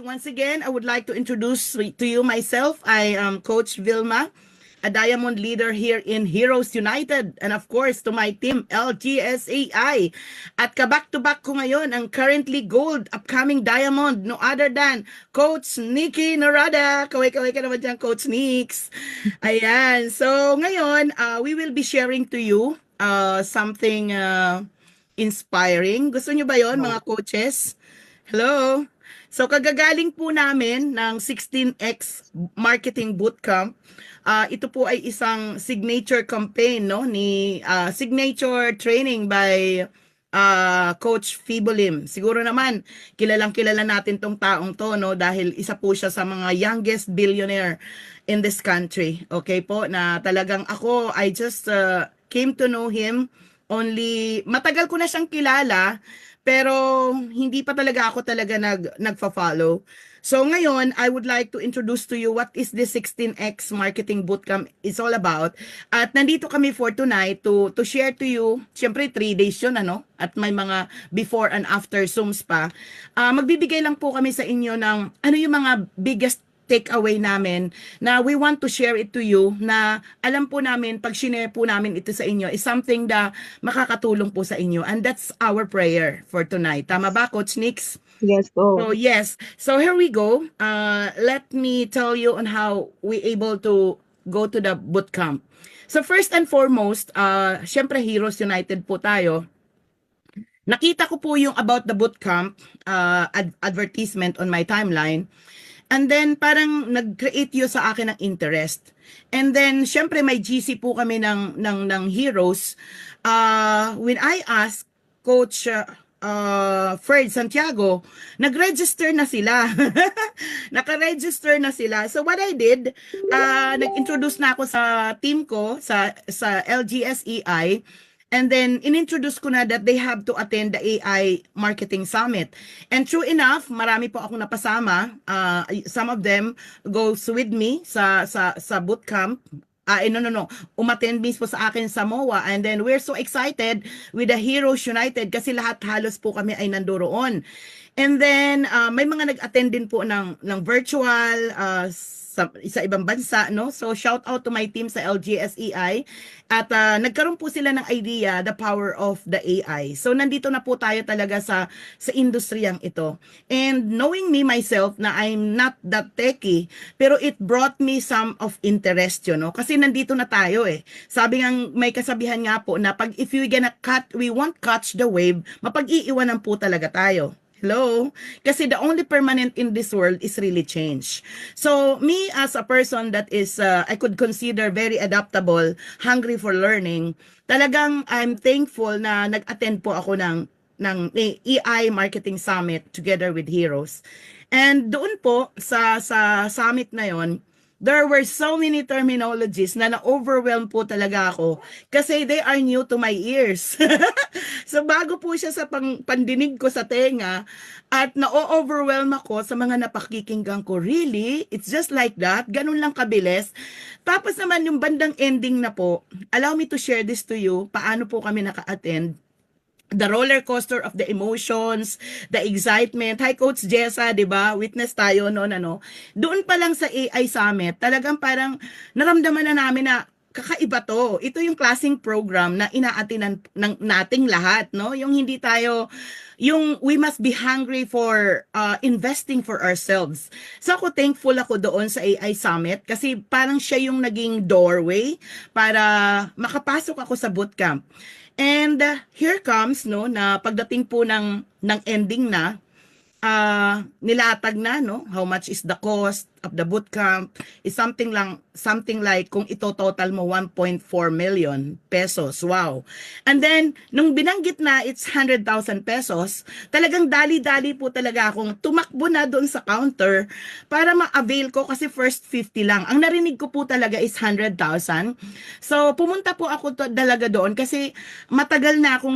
Once again, I would like to introduce to you myself. I am Coach Vilma, a diamond leader here in Heroes United. And of course, to my team, LGSAI. At kaback-to-back ko ngayon ang currently gold, upcoming diamond, no other than Coach Nikki Narada. Kaway-kaway ka naman dyan, Coach Nix. Ayan. So ngayon, we will be sharing to you something inspiring. Gusto nyo ba yon mga coaches? Hello? So kagagaling po namin ng 16X Marketing Bootcamp. Ito po ay isang signature campaign, no, ni signature training by Coach Fibolim. Siguro naman kilalang-kilala natin tong taong to, no, dahil isa po siya sa mga youngest billionaire in this country. Okay po, na talagang ako I just came to know him only matagal ko na siyang kilala. Pero hindi pa talaga ako nagfa-follow. So ngayon, I would like to introduce to you what is this 16X Marketing Bootcamp is all about. At nandito kami for tonight to share to you, syempre 3 days yun, ano? At may mga before and after Zooms pa. Magbibigay lang po kami sa inyo ng ano yung mga biggest takeaway namin na we want to share it to you, na alam po namin pag share po namin ito sa inyo is something na makakatulong po sa inyo, and that's our prayer for tonight. Tama ba, Coach Nix? Yes po. So yes, so here we go. Let me tell you on how we able to go to the bootcamp. So first and foremost, syempre Heroes United po tayo. Nakita ko po yung about the bootcamp advertisement on my timeline. And then parang nag-create yun sa akin ng interest. And then syempre may GC po kami ng Heroes. When I asked Coach Fred Santiago, nag-register na sila. Naka-register na sila. So what I did, nag-introduce na ako sa team ko sa LGSEI. And then, inintroduce ko na that they have to attend the AI Marketing Summit. And true enough, marami po akong napasama. Some of them goes with me sa bootcamp. No. Umattend mismo sa akin sa MOA. And then, we're so excited with the Heroes United kasi lahat halos po kami ay nandoroon. And then, may mga nag-attend din po ng virtual, sa ibang bansa, no? So shout out to my team sa LGSEI, at nagkaroon po sila ng idea, the power of the AI. So nandito na po tayo talaga sa industriyang ito. And knowing me myself na I'm not that techy, pero it brought me some of interest, you know? Kasi nandito na tayo eh. Sabi nga, may kasabihan nga po na pag if we won't catch the wave, mapag-iiwanan po talaga tayo. Hello? Kasi the only permanent in this world is really change. So, me as a person that is, I could consider very adaptable, hungry for learning, talagang I'm thankful na nag-attend po ako ng AI Marketing Summit together with Heroes. And doon po, sa summit na yon, there were so many terminologies na na-overwhelm po talaga ako kasi they are new to my ears. So bago po siya sa pandinig ko sa tenga, at na-overwhelm ako sa mga napakikinggan ko. Really? It's just like that? Ganun lang kabilis? Tapos naman yung bandang ending na po, allow me to share this to you, paano po kami naka-attend. The roller coaster of the emotions, the excitement. Hi, Coach Jessa, di ba? Witness tayo noon, ano. Doon pa lang sa AI Summit, talagang parang naramdaman na namin na kakaiba to. Ito yung klaseng program na inaatinan ng nating lahat, no? Yung hindi tayo, yung we must be hungry for investing for ourselves. So ako thankful ako doon sa AI Summit kasi parang siya yung naging doorway para makapasok ako sa bootcamp. And here comes, no, na pagdating po ng ending na, nilatag na, no, how much is the cost of the bootcamp is something like kung ito total mo 1.4 million pesos. Wow. And then nung binanggit na it's 100,000 pesos, talagang dali-dali po talaga akong tumakbo na doon sa counter para ma-avail ko kasi first 50 lang. Ang narinig ko po talaga is 100,000. So pumunta po ako talaga doon kasi matagal na akong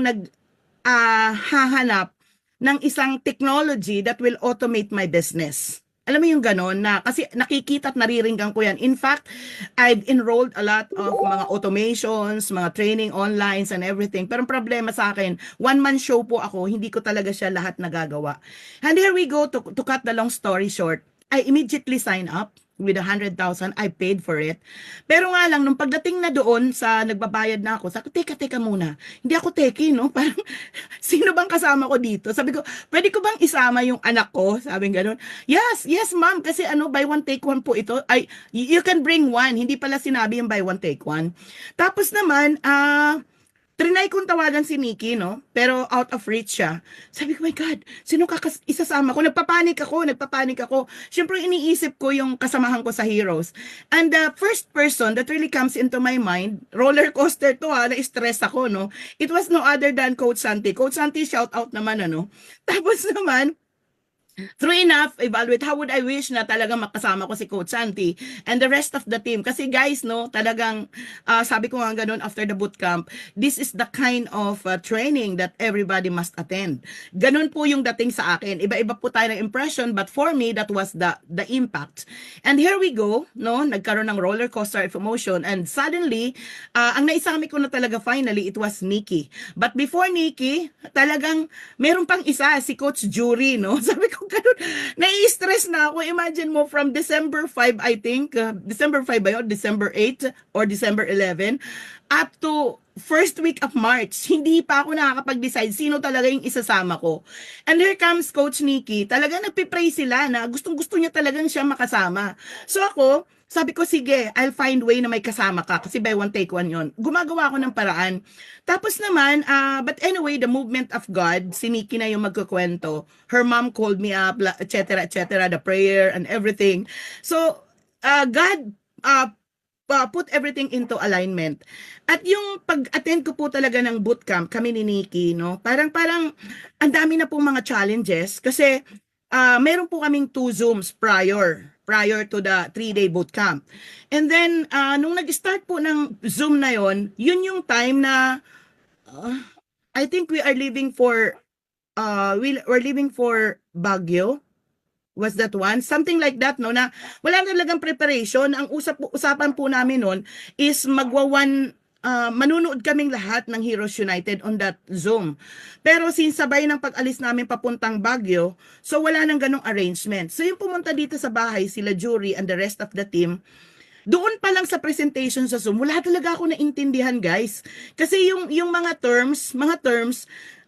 hahanap ng isang technology that will automate my business. Alam mo yung ganon na kasi nakikita at nariringgan ko yan. In fact, I've enrolled a lot of mga automations, mga training online and everything. Pero ang problema sa akin, one-man show po ako, hindi ko talaga siya lahat nagagawa. And here we go, to cut the long story short, I immediately sign up with 100,000. I paid for it. Pero nga lang, nung pagdating na doon sa nagbabayad na ako, sabi ko, teka muna. Hindi ako teki, no? Parang, sino bang kasama ko dito? Sabi ko, pwede ko bang isama yung anak ko? Sabi gano'n. Yes, yes ma'am, kasi ano, buy one take one po ito. Ay, you can bring one. Hindi pala sinabi yung buy one take one. Tapos naman, trinay kong tawagan si Nikki, no? Pero out of reach siya. Sabi ko, my God, sino isasama ko? Nagpapanik ako. Siyempre, iniisip ko yung kasamahan ko sa Heroes. And the first person that really comes into my mind, roller coaster to na-stress ako, no? It was no other than Coach Santi. Coach Santi, shout out naman, ano? Tapos naman, true enough, evaluate, how would I wish na talagang makasama ko si Coach Santi and the rest of the team. Kasi guys, no, talagang, sabi ko nga ganun after the bootcamp, this is the kind of training that everybody must attend. Ganun po yung dating sa akin. Iba-iba po tayo ng impression, but for me, that was the impact. And here we go, no, nagkaroon ng roller coaster of emotion, and suddenly, ang naisami ko na talaga finally, it was Nikki. But before Nikki, talagang meron pang isa, si Coach Jury, no? Sabi ko, ganun, nai-stress na ako. Imagine mo from December 5, I think, December 5 ba yun? December 8 or December 11, up to first week of March, hindi pa ako nakakapag-decide sino talaga yung isasama ko. And here comes Coach Nikki. Talaga nagpipray sila na gustong-gusto niya talagang siya makasama. So ako, sabi ko, sige, I'll find way na may kasama ka kasi buy one take one yon. Gumagawa ako ng paraan. Tapos naman, but anyway, the movement of God, si Nikki na yung magkukwento. Her mom called me up, etc., etc., the prayer and everything. So, God put everything into alignment. At yung pag-attend ko po talaga ng bootcamp, kami ni Nikki, no? Parang ang dami na pong mga challenges kasi meron po kaming 2 Zooms prior to the 3-day bootcamp. And then, nung nag-start po ng Zoom na yon, yun yung time na I think we are leaving for we're leaving for Baguio. Was that one? Something like that, no? Na wala talagang preparation. Ang usapan po namin noon is manunood kaming lahat ng Heroes United on that Zoom. Pero since sabay ng pag-alis namin papuntang Baguio, so wala nang ganong arrangement. So yung pumunta dito sa bahay, sila Jury and the rest of the team, doon pa lang sa presentation sa Zoom, wala talaga ako naintindihan, guys. Kasi yung mga terms,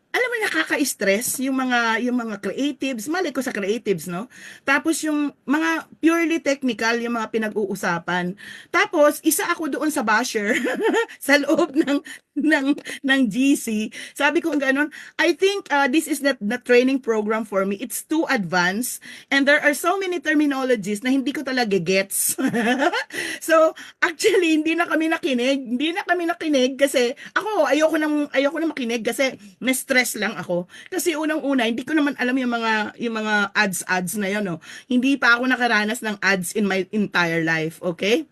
alam mo, nakaka-stress yung mga creatives, mali ko sa creatives, no? Tapos yung mga purely technical, yung mga pinag-uusapan. Tapos isa ako doon sa basher sa loob ng GC. Sabi ko ganun, I think this is not the training program for me. It's too advanced and there are so many terminologies na hindi ko talaga gets. So, actually hindi na kami nakinig kasi ako ayoko na makinig kasi na-stress lang ako. Kasi unang-una hindi ko naman alam yung mga ads na yun, no. Hindi pa ako nakaranas ng ads in my entire life, okay?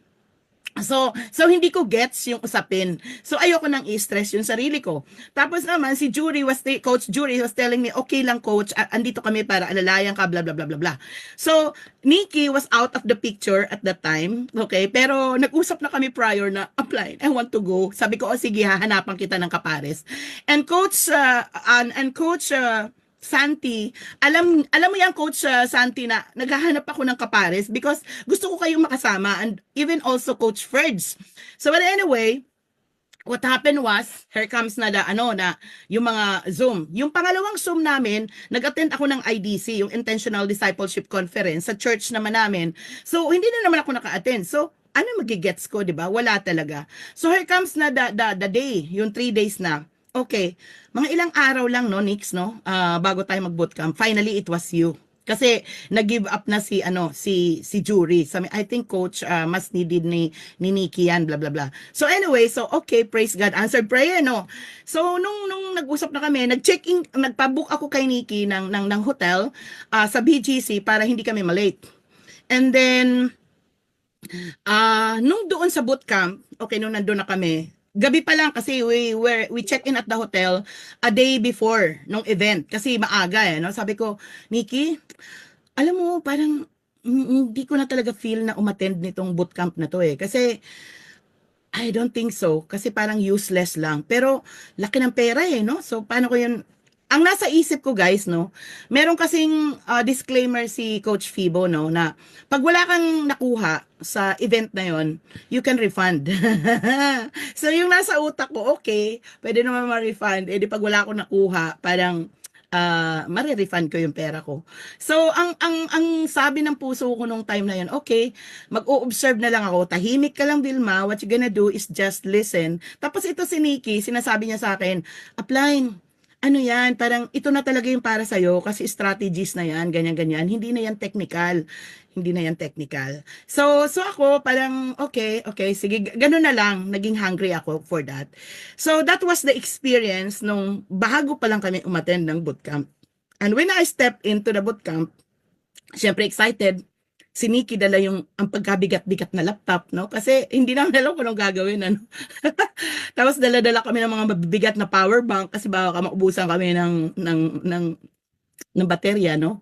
So hindi ko gets yung usapin. So ayoko nang i-stress yung sarili ko. Tapos naman si Coach Jury was telling me, okay lang coach, andito kami para alalayan ka, blah blah blah blah blah. So Nikki was out of the picture at that time, okay? Pero nag-usap na kami prior na apply. I want to go. Sabi ko, sige, hahanapan kita ng kapares. And Coach Santi, alam mo yan Coach Santi na naghahanap ako ng kapares because gusto ko kayong makasama and even also Coach Ferds. So but anyway, what happened was, here comes na yung mga Zoom. Yung pangalawang Zoom namin, nag-attend ako ng IDC, yung Intentional Discipleship Conference, sa church naman namin. So hindi na naman ako naka-attend. So ano magigets ko, di ba? Wala talaga. So here comes na the day, yung 3 days na. Okay, mga ilang araw lang, no, Nix, no? Bago tayo mag-bootcamp. Finally, it was you. Kasi nag-give up na si Jury. I think coach mas needed ni Nikki yan, blah blah blah. So anyway, so okay, praise God, answered prayer, no. So nung nag-usap na kami, nagpa-book ako kay Nikki ng hotel sa BGC para hindi kami malate. And then nung doon sa bootcamp, okay, nung nandoon na kami, gabi pa lang kasi we check in at the hotel a day before nung event kasi maaga no. Sabi ko, Nikki, alam mo parang hindi ko na talaga feel na umattend nitong bootcamp na 'to, eh. Kasi I don't think so, kasi parang useless lang. Pero laki ng pera, eh, 'no? So paano ko 'yun ang nasa isip ko guys 'no, meron kasing, disclaimer si Coach Fibo 'no, na 'pag wala kang nakuha sa event na 'yon, you can refund. So yung nasa utak ko, okay, puwede naman ma-refund, eh, 'di 'pag wala akong nakuha parang, mare-refund ko yung pera ko. So ang sabi ng puso ko nung time na 'yun, okay, mag-o-observe na lang ako, tahimik ka lang Vilma, what you gonna do is just listen. Tapos ito si Nikki, sinasabi niya sa akin, "Apply, ano yan, parang ito na talaga yung para sa'yo kasi strategies na yan, ganyan-ganyan. Hindi na yan technical. Hindi na yan technical." So ako parang, okay, okay, sige, ganun na lang. Naging hungry ako for that. So that was the experience nung bago pa lang kami umattend ng bootcamp. And when I stepped into the bootcamp, syempre excited. Si Nikki dala yung ang pagkabigat-bigat na laptop, no? Kasi hindi namin alam kung anong gagawin, ano? Tapos dala-dala kami ng mga mabibigat na power bank kasi baka maubusan kami ng baterya, no?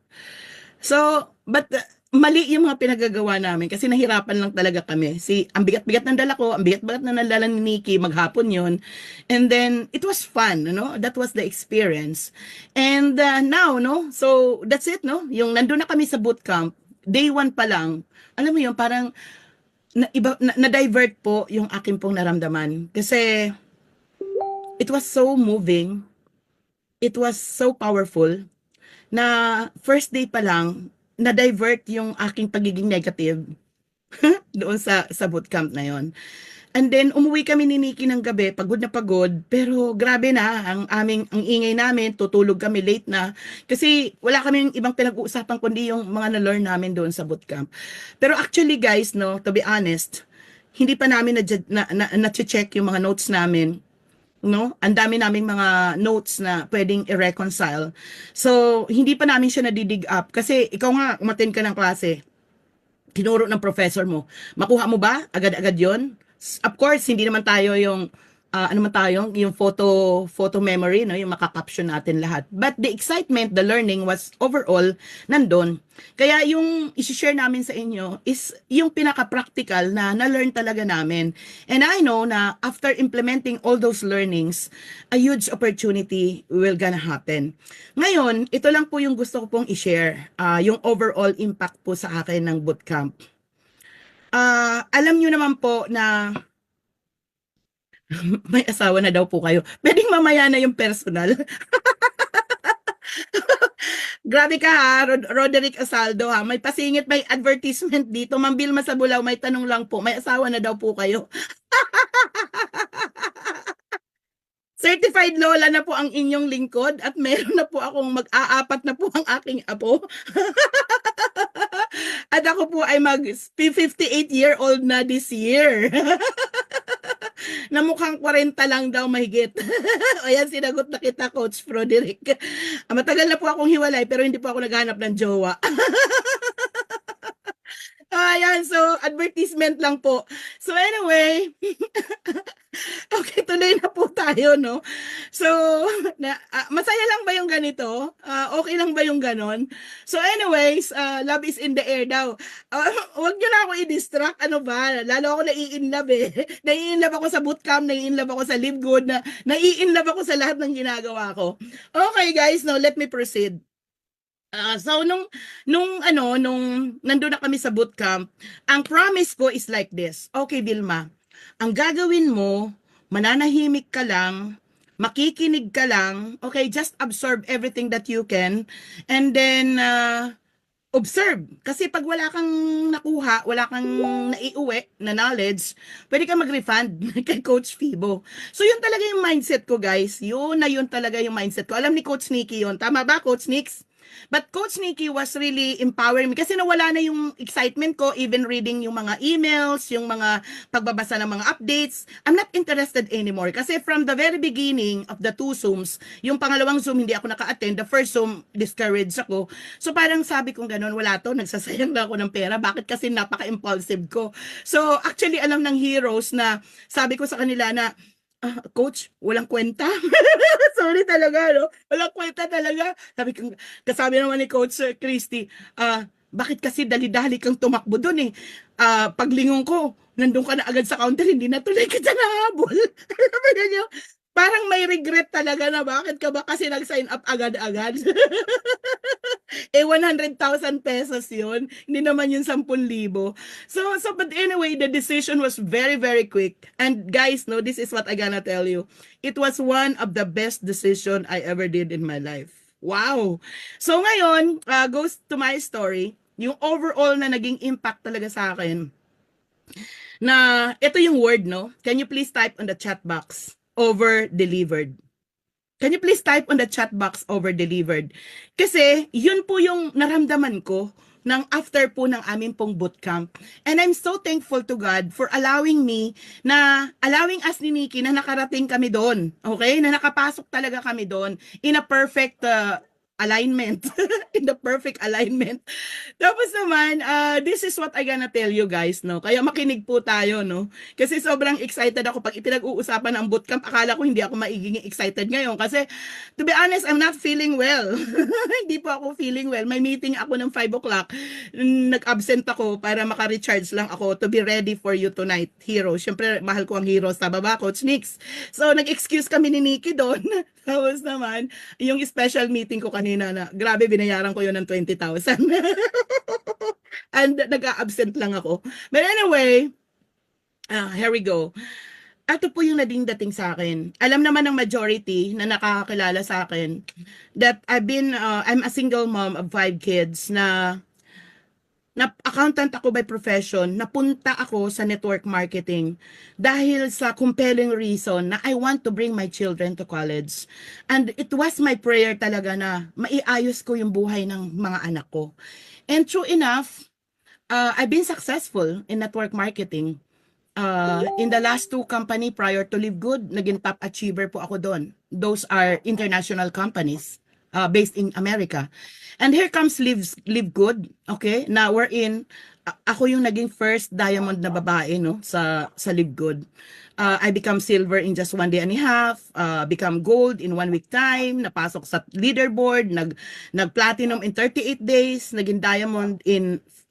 So, but mali yung mga pinagagawa namin kasi nahirapan lang talaga kami. Ang bigat-bigat ng dala ko, ang bigat-bigat na dala ni Nikki, maghapon yun. And then, it was fun, no? That was the experience. And now, no? So, that's it, no? Yung nandun na kami sa bootcamp, day one pa lang, alam mo yun, parang na-divert po yung akin pong naramdaman. Kasi, it was so moving, it was so powerful, na first day pa lang, na-divert yung aking pagiging negative doon sa bootcamp na yon. And then umuwi kami ni Nikki ng gabi, pagod na pagod, pero grabe na ang ingay namin, tutulog kami late na kasi wala kaming ibang pinag-uusapan kundi yung mga na-learn namin doon sa bootcamp. Pero actually guys, no, to be honest, hindi pa namin na-check yung mga notes namin, no? Ang dami naming mga notes na pwedeng i-reconcile. So, hindi pa namin siya nadidig up kasi ikaw nga, umattend ka ng klase, tinuro ng professor mo. Makuha mo ba? Agad-agad yon. Of course, hindi naman tayo yung, ano man tayo, yung photo memory, no? Yung makakaption natin lahat. But the excitement, the learning was overall nandun. Kaya yung isi-share namin sa inyo is yung pinaka-practical na na-learn talaga namin. And I know na after implementing all those learnings, a huge opportunity will gonna happen. Ngayon, ito lang po yung gusto ko pong i-share, yung overall impact po sa akin ng bootcamp. Alam nyo naman po na may asawa na daw po kayo. Pwedeng mamaya na yung personal. Grabe ka ha, Roderick Asaldo ha. May pasingit, may advertisement dito. Ma'am Vilma sa Bulao, may tanong lang po. May asawa na daw po kayo. Certified Lola na po ang inyong lingkod at meron na po akong mag-aapat na po ang aking apo. At ako po ay mag-58-year-old na this year. Na mukhang 40 lang daw mahigit. O yan, sinagot na kita, Coach Froderick. Matagal na po akong hiwalay pero hindi po ako naghanap ng jowa. Ayan, so advertisement lang po. So anyway, okay, tuloy na po tayo, no? So, masaya lang ba yung ganito? Okay lang ba yung ganon? So anyways, love is in the air daw. Huwag nyo na ako i-distract, ano ba? Lalo ako nai-inlove eh. Nai-inlove ako sa bootcamp, nai-inlove ako sa Live Good, nai-inlove ako sa lahat ng ginagawa ko. Okay guys, now let me proceed. So nung nandun na kami sa bootcamp, ang promise ko is like this. Okay, Vilma, ang gagawin mo, mananahimik ka lang, makikinig ka lang, okay, just absorb everything that you can, and then observe. Kasi pag wala kang nakuha, wala kang naiuwi na knowledge, pwede ka mag-refund kay Coach Fibo. So yun talaga yung mindset ko guys, yun talaga yung mindset ko. Alam ni Coach Nikki yun, tama ba Coach Nix? But Coach Nikki was really empowering me kasi nawala na yung excitement ko, even reading yung mga emails, yung mga pagbabasa ng mga updates. I'm not interested anymore kasi from the very beginning of the two Zooms, yung pangalawang Zoom hindi ako naka-attend, the first Zoom discouraged ako. So parang sabi kong ganun, wala to, nagsasayang na ako ng pera. Bakit? Kasi napaka-impulsive ko. So actually alam ng heroes na sabi ko sa kanila na, Coach, walang kwenta. Sorry talaga, no? Walang kwenta talaga. Sabi naman ni Coach Christy, bakit kasi dali-dali kang tumakbo doon eh? Paglingon ko, nandun ka na agad sa counter, hindi na tuloy kita nahabol. Alam mo yun, parang may regret talaga na bakit ka ba kasi nag-sign up agad-agad. 100,000 pesos yun. Hindi naman yun 10,000. But anyway, the decision was very, very quick. And guys, no, this is what I gonna tell you. It was one of the best decision I ever did in my life. Wow! So ngayon, goes to my story. Yung overall na naging impact talaga sa akin, na ito yung word, no? Can you please type on the chat box? Over-delivered. Can you please type on the chat box over-delivered? Kasi yun po yung naramdaman ko ng after po ng aming pong bootcamp. And I'm so thankful to God for allowing us ni Nikki na nakarating kami doon. Okay? Na nakapasok talaga kami doon in a perfect alignment. In the perfect alignment. Tapos naman, this is what I gonna tell you guys, no? Kaya makinig po tayo, no? Kasi sobrang excited ako pag ipinag-uusapan ng bootcamp. Akala ko hindi ako maiging excited ngayon. Kasi, to be honest, I'm not feeling well. Hindi po ako feeling well. May meeting ako ng 5 o'clock. Nag-absent ako para maka-recharge lang ako to be ready for you tonight, Hero. Siyempre, mahal ko ang Hero sa baba, Coach Nix. So, nag-excuse kami ni Nikki doon. Tapos naman, yung special meeting ko kanina na, grabe, binayaran ko yun ng 20,000. And nag-a-absent lang ako. But anyway, here we go. Ito po yung nading dating sa akin. Alam naman ng majority na nakakakilala sa akin that I'm a single mom of 5 kids na accountant ako by profession, napunta ako sa network marketing dahil sa compelling reason na I want to bring my children to college. And it was my prayer talaga na maiayos ko yung buhay ng mga anak ko. And true enough, I've been successful in network marketing. In the last 2 company prior to Live Good, naging top achiever po ako doon. Those are international companies based in America. And here comes Live Good, okay? Now we're in, ako yung naging first diamond na babae, no, sa Live Good. I become silver in just 1 day and a half, become gold in 1 week time, napasok sa leaderboard, nag-platinum in 38 days, naging diamond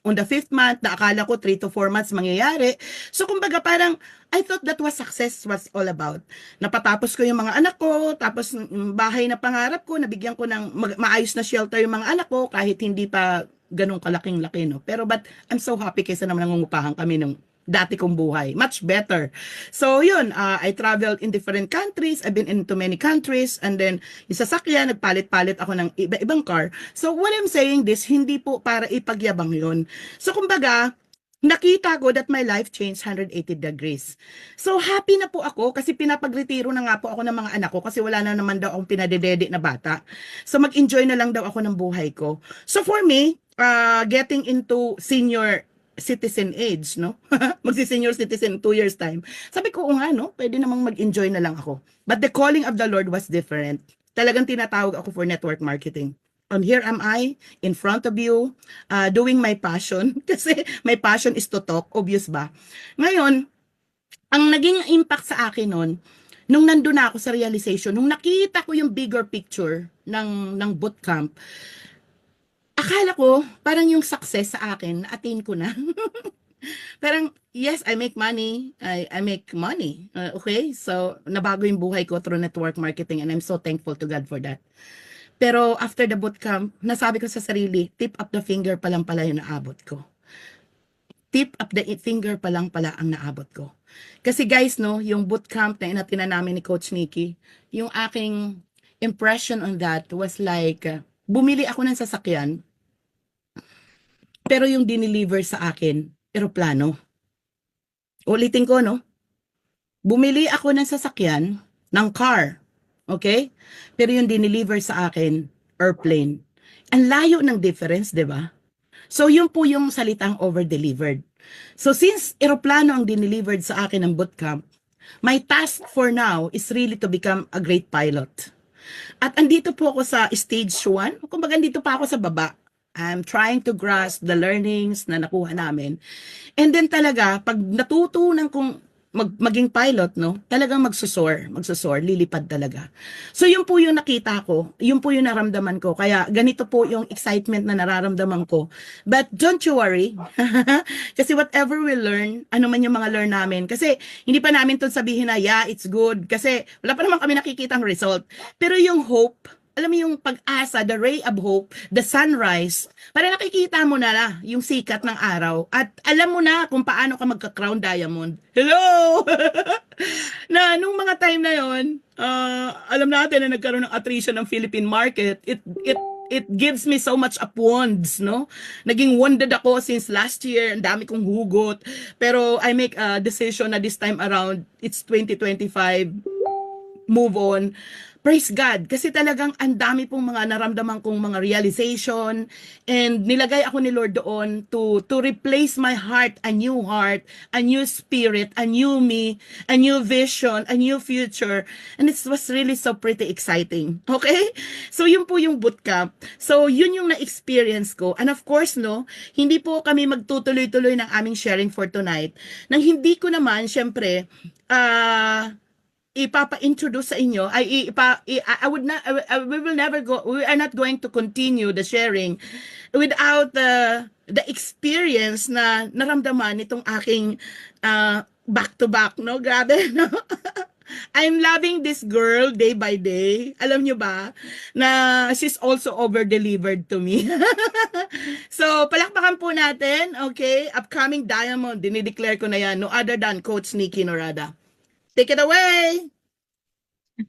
on the 5th month, na akala ko 3 to 4 months mangyayari. So kumbaga parang, I thought that was success was all about. Napatapos ko yung mga anak ko, tapos bahay na pangarap ko, nabigyan ko ng maayos na shelter yung mga anak ko, kahit hindi pa ganun kalaking-laki, no? Pero but I'm so happy kaysa naman nangungupahan kami nung dati kong buhay. Much better. So yun, I traveled in different countries. I've been into many countries. And then, yung sasakyan, nagpalit-palit ako ng iba-ibang car. So what I'm saying this, hindi po para ipagyabang yun. So kumbaga, nakita ko that my life changed 180 degrees. So happy na po ako kasi pinapagretiro na nga po ako ng mga anak ko kasi wala na naman daw akong pinadedede na bata. So mag-enjoy na lang daw ako ng buhay ko. So for me, getting into senior citizen age, no? Magsi-senior citizen 2 years time. Sabi ko, nga, no? Pwede namang mag-enjoy na lang ako. But the calling of the Lord was different. Talagang tinatawag ako for network marketing. And here am I, in front of you, doing my passion. Kasi my passion is to talk, obvious ba? Ngayon, ang naging impact sa akin nun, nung nandun na ako sa realization, nung nakita ko yung bigger picture ng bootcamp, akala ko, parang yung success sa akin, na-attain ko na. Parang, yes, I make money. I make money. Okay? So, nabago yung buhay ko through network marketing and I'm so thankful to God for that. Pero after the bootcamp, nasabi ko sa sarili, tip up the finger pa lang pala yung naabot ko. Tip up the finger pa lang pala ang naabot ko. Kasi guys, no, yung bootcamp na inatina namin ni Coach Nikki, yung aking impression on that was like, bumili ako ng sasakyan, pero yung dineliver sa akin, eroplano. Ulitin ko, no? Bumili ako ng sasakyan, ng car, okay? Pero yung dineliver sa akin, airplane. Ang layo ng difference, di ba? So, yun po yung salitang over-delivered. So, since eroplano ang dinelivered sa akin ng bootcamp, my task for now is really to become a great pilot. At andito po ako sa stage 1. Kumbaga, andito pa ako sa baba. I'm trying to grasp the learnings na nakuha namin. And then talaga, pag natutunan kong maging pilot, no? Talagang magsusor, lilipad talaga. So yun po yung nakita ko, yun po yung naramdaman ko. Kaya ganito po yung excitement na nararamdaman ko. But don't you worry. Kasi whatever we learn, ano man yung mga learn namin. Kasi hindi pa namin to sabihin na, yeah, it's good. Kasi wala pa naman kami nakikitang result. Pero yung hope, alam mo yung pag-asa, the ray of hope, the sunrise, para nakikita mo na yung sikat ng araw at alam mo na kung paano ka magka-crown diamond. Hello! Na nung mga time na yon, alam natin na nagkaroon ng attrition ng Philippine market. It gives me so much upwands, no? Naging wounded ako since last year, ang dami kong hugot. Pero I make a decision na this time around, it's 2025, move on. Praise God. Kasi talagang ang dami pong mga naramdaman kong mga realization and nilagay ako ni Lord doon to replace my heart, a new spirit, a new me, a new vision, a new future. And it was really so pretty exciting. Okay? So yun po yung bootcamp. So yun yung na-experience ko. And of course, no, hindi po kami magtutuloy-tuloy ng aming sharing for tonight. Nang hindi ko naman, syempre, ipapa-introduce sa inyo I would not we will never go we are not going to continue the sharing without the experience na naramdaman nitong aking back to back, no, grabe, no. I'm loving this girl day by day. Alam nyo ba na she's also over-delivered to me. So, palakpakan po natin, okay? Upcoming diamond, dinideclare ko na yan, no other than Coach Nikki Norada. Take it away!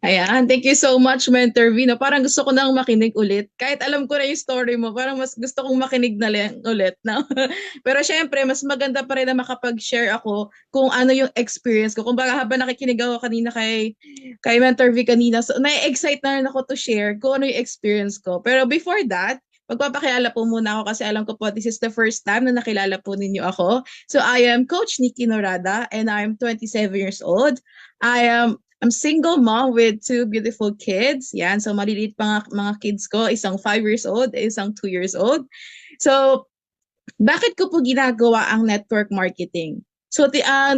Ayan, thank you so much, Mentor Vino. Parang gusto ko nang makinig ulit. Kahit alam ko na yung story mo, parang mas gusto kong makinig na ulit. No? Pero syempre, mas maganda pa rin na makapag-share ako kung ano yung experience ko. Kung baka habang nakikinig ako kanina kay Mentor V kanina, so, na-excite na rin ako to share kung ano yung experience ko. Pero before that, magpapakilala po muna ako kasi alam ko po this is the first time na nakilala po ninyo ako. So I am Coach Nikki Norada and I'm 27 years old. I'm single mom with 2 beautiful kids. Yan, so maliliit pa mga kids ko, isang 5 years old, isang 2 years old. So, bakit ko po ginagawa ang network marketing? So,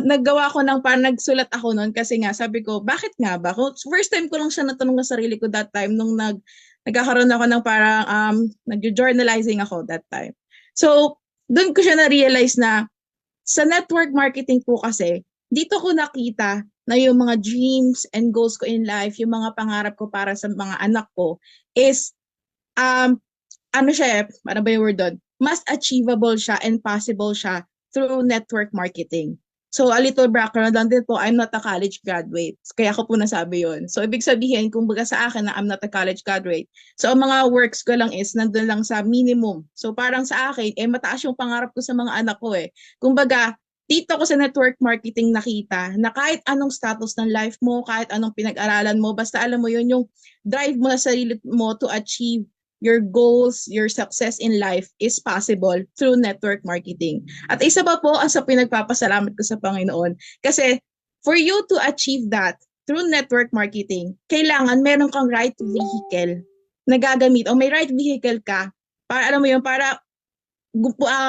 naggawa ko ng parang nagsulat ako noon kasi nga sabi ko, bakit nga ba? First time ko lang siya natanong sa sarili ko that time nung nagkakaroon ako ng parang nag-journalizing ako that time. So, doon ko siya na-realize na sa network marketing po kasi, dito ko nakita na yung mga dreams and goals ko in life, yung mga pangarap ko para sa mga anak ko is, ano siya, ano ba yung word doon? Mas achievable siya and possible siya through network marketing. So, a little background lang din po, I'm not a college graduate. Kaya ko po nasabi yun. So, ibig sabihin, kung baga sa akin na I'm not a college graduate. So, ang mga works ko lang is nandun lang sa minimum. So, parang sa akin, mataas yung pangarap ko sa mga anak ko eh. Kung baga, dito ko sa network marketing nakita na kahit anong status ng life mo, kahit anong pinag-aralan mo, basta alam mo yun, yung drive mo sa sarili mo to achieve your goals, your success in life is possible through network marketing. At isa pa po ang sa pinagpapasalamat ko sa Panginoon. Kasi for you to achieve that through network marketing, kailangan meron kang right vehicle na gagamit o may right vehicle ka para alam mo yun, para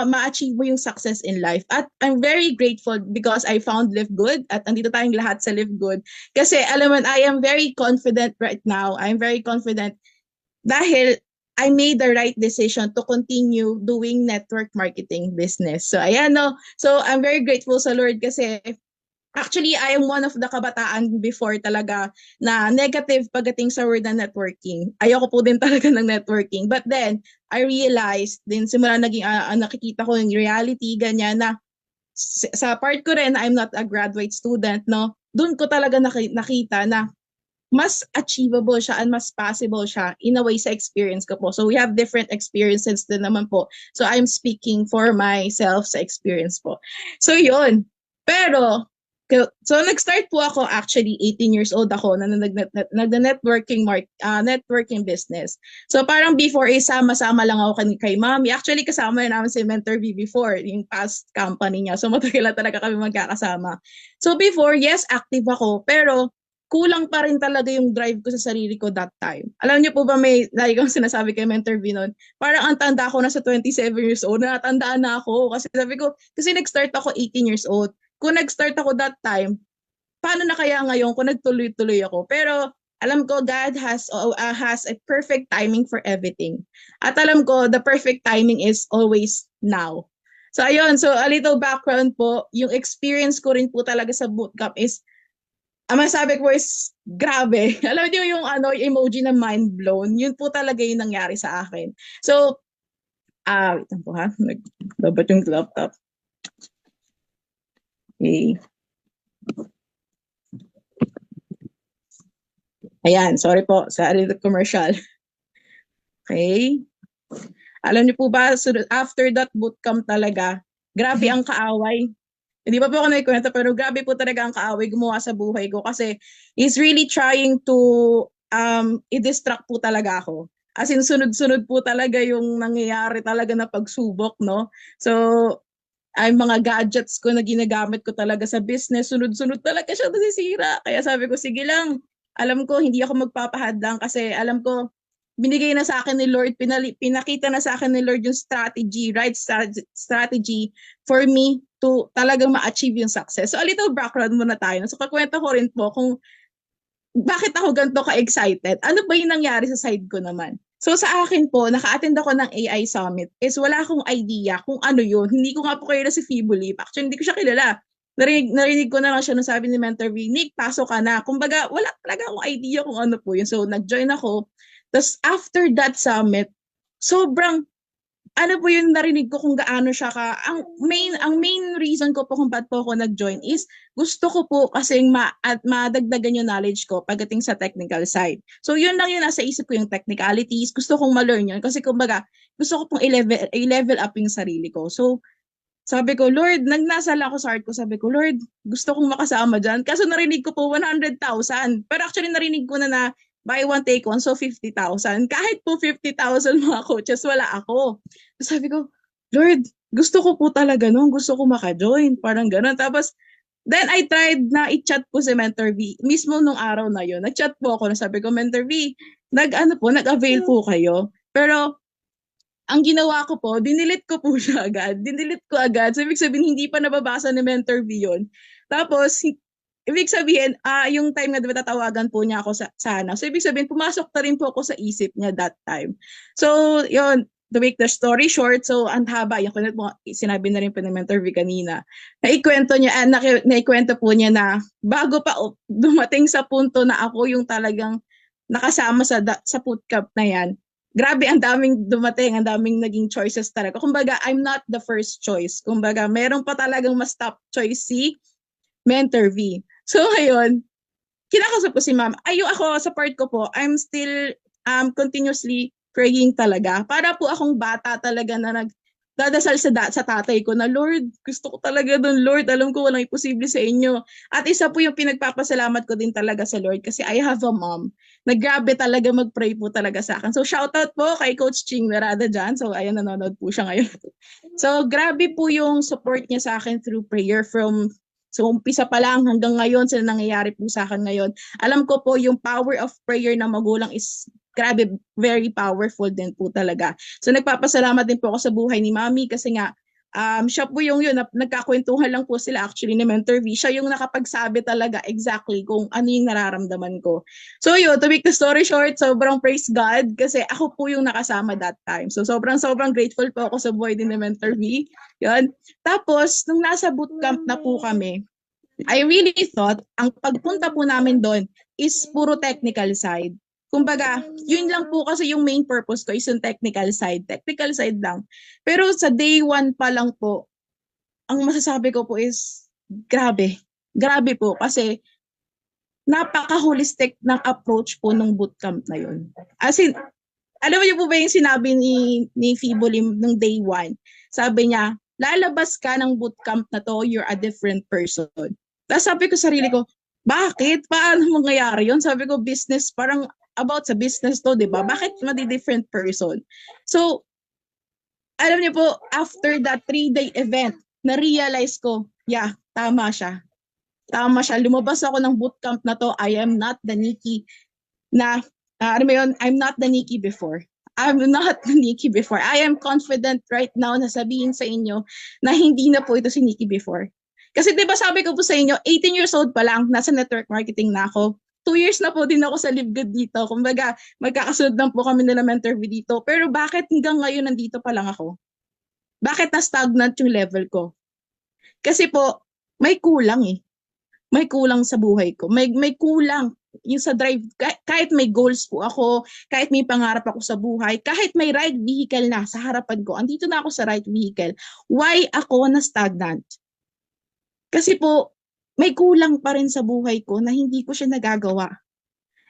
ma-achieve mo yung success in life. At I'm very grateful because I found Live Good at andito tayong lahat sa Live Good. Kasi alam mo, I am very confident right now. I'm very confident dahil I made the right decision to continue doing network marketing business. So ayan no. So I'm very grateful sa Lord kasi actually, I am one of the kabataan before talaga na negative pagdating sa word na networking. Ayoko po din talaga ng networking. But then, I realized, din simula naging nakikita ko yung reality, ganyan na sa part ko rin, I'm not a graduate student, no? Doon ko talaga nakita na mas achievable siya and mas possible siya in a way sa experience ko po. So we have different experiences din naman po. So I'm speaking for myself sa experience po. So yun. Pero, so nag-start po ako actually 18 years old ako na nag-networking networking business. So parang before sama-sama lang ako kay Mommy. Actually kasama na namin si Mentor V before, yung past company niya. So matagal na talaga kami magkakasama. So before, yes, active ako, pero kulang pa rin talaga yung drive ko sa sarili ko that time. Alam niyo po ba may like kong sinasabi kay Mentor V noon, parang ang tanda ko na sa 27 years old, natandaan na ako kasi sabi ko, kasi nag-start ako 18 years old. Kung nag-start ako that time, paano na kaya ngayon kung nagtuloy-tuloy ako? Pero alam ko God has a perfect timing for everything. At alam ko the perfect timing is always now. So ayun, so a little background po, yung experience ko rin po talaga sa bootcamp is ang masabi ko is grabe. Alam niyo yung yung emoji na mind blown, yun po talaga yung nangyari sa akin. So wait lang po ha, nagbabat yung laptop. Okay. Ayan, sorry po sa commercial. Okay. Alam niyo po ba, after that bootcamp talaga, grabe ang kaaway. Hindi pa po ako naikwento, pero grabe po talaga ang kaaway gumawa sa buhay ko kasi he's really trying to i-distract po talaga ako. As in, sunod-sunod po talaga yung nangyayari talaga na pagsubok, no? So, ay mga gadgets ko na ginagamit ko talaga sa business, sunod-sunod talaga siya nasisira. Kaya sabi ko, sige lang, alam ko hindi ako magpapahadlang kasi alam ko binigay na sa akin ni Lord, pinakita na sa akin ni Lord yung strategy, right strategy for me to talagang ma-achieve yung success. So a little background muna tayo. So kakwento ko rin po kung bakit ako ganito ka-excited. Ano ba yung nangyari sa side ko naman? So sa akin po, naka-attend ako ng AI Summit is wala akong idea kung ano yun. Hindi ko nga po kilala si Fibulip. Actually, hindi ko siya kilala. Narinig ko na lang siya nung sabi ni Mentor V, Nick, pasok ka na. Kumbaga, wala talaga akong idea kung ano po yun. So nag-join ako. Tapos after that summit, sobrang ano po yung narinig ko kung gaano siya ka. Ang main reason ko po kung ba't po ako nag-join is gusto ko po kasing madagdagan yung knowledge ko pagdating sa technical side. So yun lang yung nasa isip ko yung technicalities. Gusto kong ma-learn yun kasi kumbaga gusto ko pong i-level up yung sarili ko. So sabi ko, Lord, nagnasal ako sa heart ko. Sabi ko, Lord, gusto kong makasama dyan. Kaso narinig ko po 100,000. Pero actually narinig ko na buy one, take one, so 50,000. Kahit po 50,000 mga coaches, wala ako. Sabi ko, Lord, gusto ko po talaga nun. Gusto ko maka-join. Parang gano'n. Tapos, then I tried na i-chat po si Mentor V. Mismo nung araw na yun, nag-chat po ako. Sabi ko, Mentor V, nag-avail po kayo. Pero, ang ginawa ko po, dinilit ko po siya agad. Dinilit ko agad. So, ibig sabihin, hindi pa nababasa ni Mentor V yun. Tapos, ibig sabihin, yung time na diba tatawagan po niya ako sana. So, ibig sabihin, pumasok na rin po ako sa isip niya that time. So, yun, to make the story short, so, ang haba, yung sinabi na rin po ni Mentor V kanina, naikwento po niya na bago pa dumating sa punto na ako yung talagang nakasama sa bootcamp na yan, grabe, ang daming dumating, ang daming naging choices talaga. Kumbaga, I'm not the first choice. Kumbaga, meron pa talagang mas top choice si Mentor V. So, ngayon, kinakausap ko si ma'am. Ako, sa part ko po, I'm still continuously praying talaga. Para po akong bata talaga na nagdadasal sa tatay ko na, Lord, gusto ko talaga doon, Lord. Alam ko walang imposible sa inyo. At isa po yung pinagpapasalamat ko din talaga sa Lord kasi I have a mom na grabe talaga mag-pray po talaga sa akin. So, shoutout po kay Coach Ching Narada dyan. So, ayan, nanonood po siya ngayon. So, grabe po yung support niya sa akin through prayer from so, umpisa pa lang hanggang ngayon sa nangyayari po sa akin ngayon. Alam ko po yung power of prayer ng magulang is grabe, very powerful din po talaga. So, nagpapasalamat din po ako sa buhay ni Mami kasi nga, siya po yung nagkakwentuhan lang po sila actually ni Mentor V. Siya yung nakapagsabi talaga exactly kung ano yung nararamdaman ko. So, yun, to make the story short, sobrang praise God kasi ako po yung nakasama that time. So, sobrang grateful po ako sa buhay din ni Mentor V. Yun. Tapos, nung nasa bootcamp na po kami, I really thought ang pagpunta po namin doon is puro technical side. Kumbaga, yun lang po kasi yung main purpose ko is yung technical side. Technical side lang. Pero sa day 1 pa lang po, ang masasabi ko po is grabe. Grabe po kasi napaka-holistic ng approach po ng bootcamp na yun. As in, alam niyo po ba yung sinabi ni Fibolim nung day 1? Sabi niya, lalabas ka ng bootcamp na to, you're a different person. Tapos sabi ko sa sarili ko, bakit? Paano mangyayari yun? Sabi ko, business, parang about sa business to, di ba? Bakit madi-different person? So, alam niyo po, after that 3-day event, na-realize ko, yeah, tama siya. Tama siya. Lumabas ako ng bootcamp na to, I am not the Nikki na, I'm not the Nikki before. I'm not the Nikki before. I am confident right now na sabihin sa inyo na hindi na po ito si Nikki before. Kasi 'di ba sabi ko po sa inyo, 18 years old pa lang, nasa network marketing na ako. 2 years na po din ako sa LiveGood dito. Kumbaga, magkakasunod lang po kami nila Mentor V dito. Pero bakit hanggang ngayon nandito pa lang ako? Bakit na-stagnant yung level ko? Kasi po, may kulang eh. May kulang sa buhay ko. May kulang yung sa drive. Kahit may goals po ako, kahit may pangarap ako sa buhay, kahit may right vehicle na sa harapan ko, andito na ako sa right vehicle, why ako na stagnant? Kasi po, may kulang pa rin sa buhay ko na hindi ko siya nagagawa.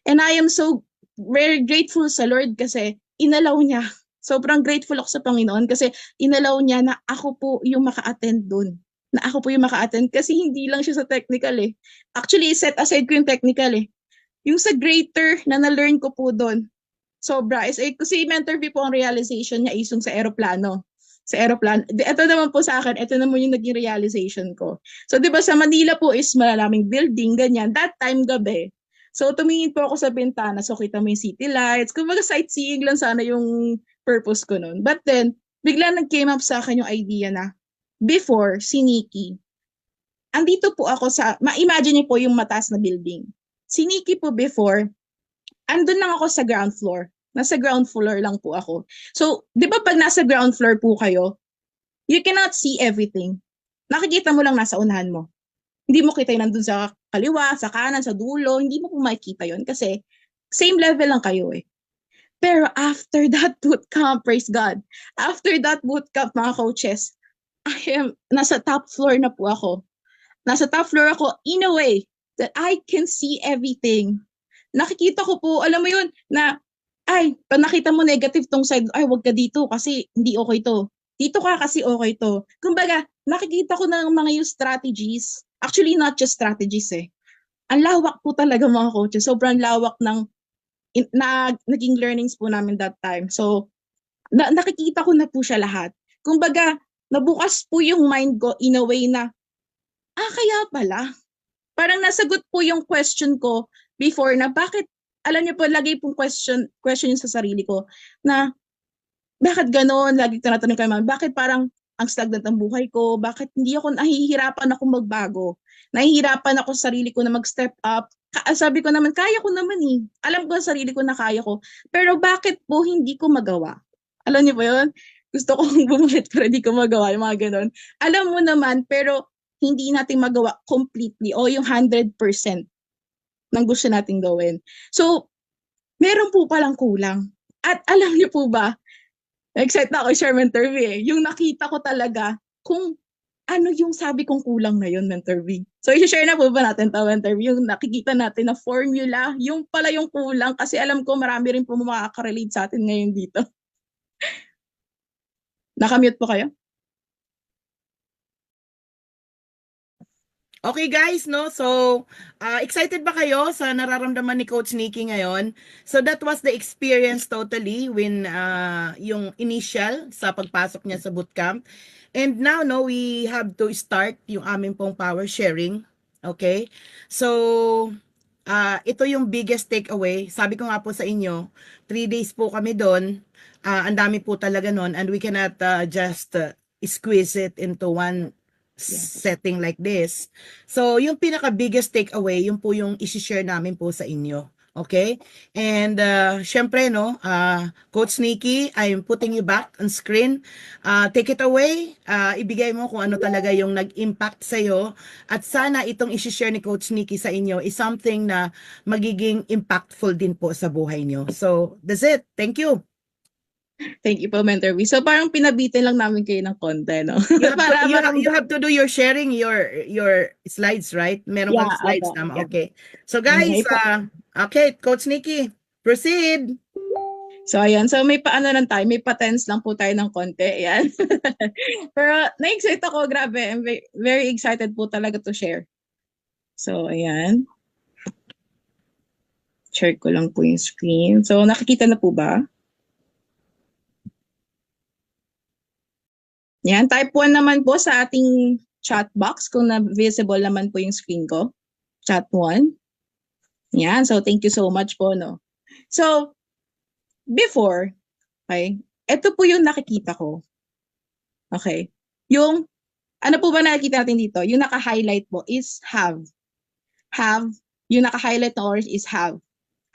And I am so very grateful sa Lord kasi inalaw niya. Sobrang grateful ako sa Panginoon kasi inalaw niya na ako po yung maka-attend dun. Na ako po yung maka-attend kasi hindi lang siya sa technical eh. Actually, set aside ko yung technical eh. Yung sa greater na na-learn ko po dun, sobra. Kasi Mentor V po ang realization niya is yung sa aeroplano. Sa aeroplano. Ito naman po sa akin, ito naman yung naging realization ko. So, di ba sa Manila po is malalaming building, ganyan. That time, gabi. So, tumingin po ako sa bintana. So, kita mo yung city lights. Kumbaga, sightseeing lang sana yung purpose ko nun. But then, bigla nag-came up sa akin yung idea na before, si Nikki, andito po ako sa, ma-imagine niyo po yung mataas na building. Si Nikki po before, andun lang ako sa ground floor. Nasa ground floor lang po ako. So, di ba pag nasa ground floor po kayo, you cannot see everything. Nakikita mo lang nasa unahan mo. Hindi mo kita yung nandun sa kaliwa, sa kanan, sa dulo. Hindi mo po makikita yun kasi same level lang kayo eh. Pero after that bootcamp, praise God, after that bootcamp mga coaches, nasa top floor na po ako. Nasa top floor ako in a way that I can see everything. Nakikita ko po, alam mo yun, na, ay, pag nakita mo negative tong side, ay, wag ka dito kasi hindi okay to. Dito ka kasi okay to. Kumbaga, nakikita ko ng mga yung strategies. Actually, not just strategies eh. Ang lawak po talaga mga coaches. Sobrang lawak ng naging learnings po namin that time. So, nakikita ko na po siya lahat. Kumbaga, nabukas po yung mind ko in a way na, kaya pala. Parang nasagot po yung question ko before na bakit, alam niyo po, lagi pong question yung sa sarili ko na, bakit gano'n? Lagi tinatanong kay mama, bakit parang ang stagnant ang buhay ko? Bakit hindi ako, nahihirapan ako magbago? Nahihirapan ako sa sarili ko na mag-step up. Sabi ko naman, kaya ko naman eh. Alam ko sa sarili ko na kaya ko. Pero bakit po hindi ko magawa? Alam niyo po yun? Gusto kong bumalik pero hindi ko magawa, yung mga gano'n. Alam mo naman, pero hindi natin magawa completely o yung 100% ng gusto nating gawin. So, meron po palang kulang. At alam niyo po ba, excited na ako i-share Mentor V eh. Yung nakita ko talaga kung ano yung sabi kong kulang na yun, Mentor V. So, i-share na po ba natin ito, Mentor V? Yung nakikita natin na formula, yung pala yung kulang kasi alam ko marami rin po makaka-relate sa atin ngayon dito. Nakamute po kayo? Okay guys, no? So, excited ba kayo sa nararamdaman ni Coach Nikki ngayon? So that was the experience totally when yung initial sa pagpasok niya sa bootcamp. And now, no, we have to start yung aming pong power sharing. Okay? So, ito yung biggest takeaway. Sabi ko nga po sa inyo, 3 days po kami doon. Ang dami po talaga nun and we cannot just squeeze it into one setting like this. So, yung pinaka-biggest takeaway, yung po yung isi-share namin po sa inyo. Okay? And, syempre, no, Coach Nikki, I'm putting you back on screen. Take it away. Ibigay mo kung ano talaga yung nag-impact sa'yo. At sana itong isi-share ni Coach Nikki sa inyo is something na magiging impactful din po sa buhay nyo. So, that's it. Thank you. Thank you po, Mentor V. So, parang pinabitin lang namin kayo ng konti, no? You have to do your sharing your slides, right? Meron kang slides opo. naman. Okay. So guys, okay, Coach Nikki, proceed. So, ayan. So, may paano lang tayo. May patents lang po tayo ng konti. Ayan. Pero, na-excite ako. Grabe. I'm very excited po talaga to share. So, ayan. Share ko lang po yung screen. So, nakikita na po ba? Yan, type 1 naman po sa ating chat box kung na-visible naman po yung screen ko. Chat 1. Yan, so thank you so much po, no. So, before, okay, ito po yung nakikita ko. Okay, yung Ano po ba nakikita natin dito? Yung naka-highlight po is have. Have. Yung naka-highlight na orange is have.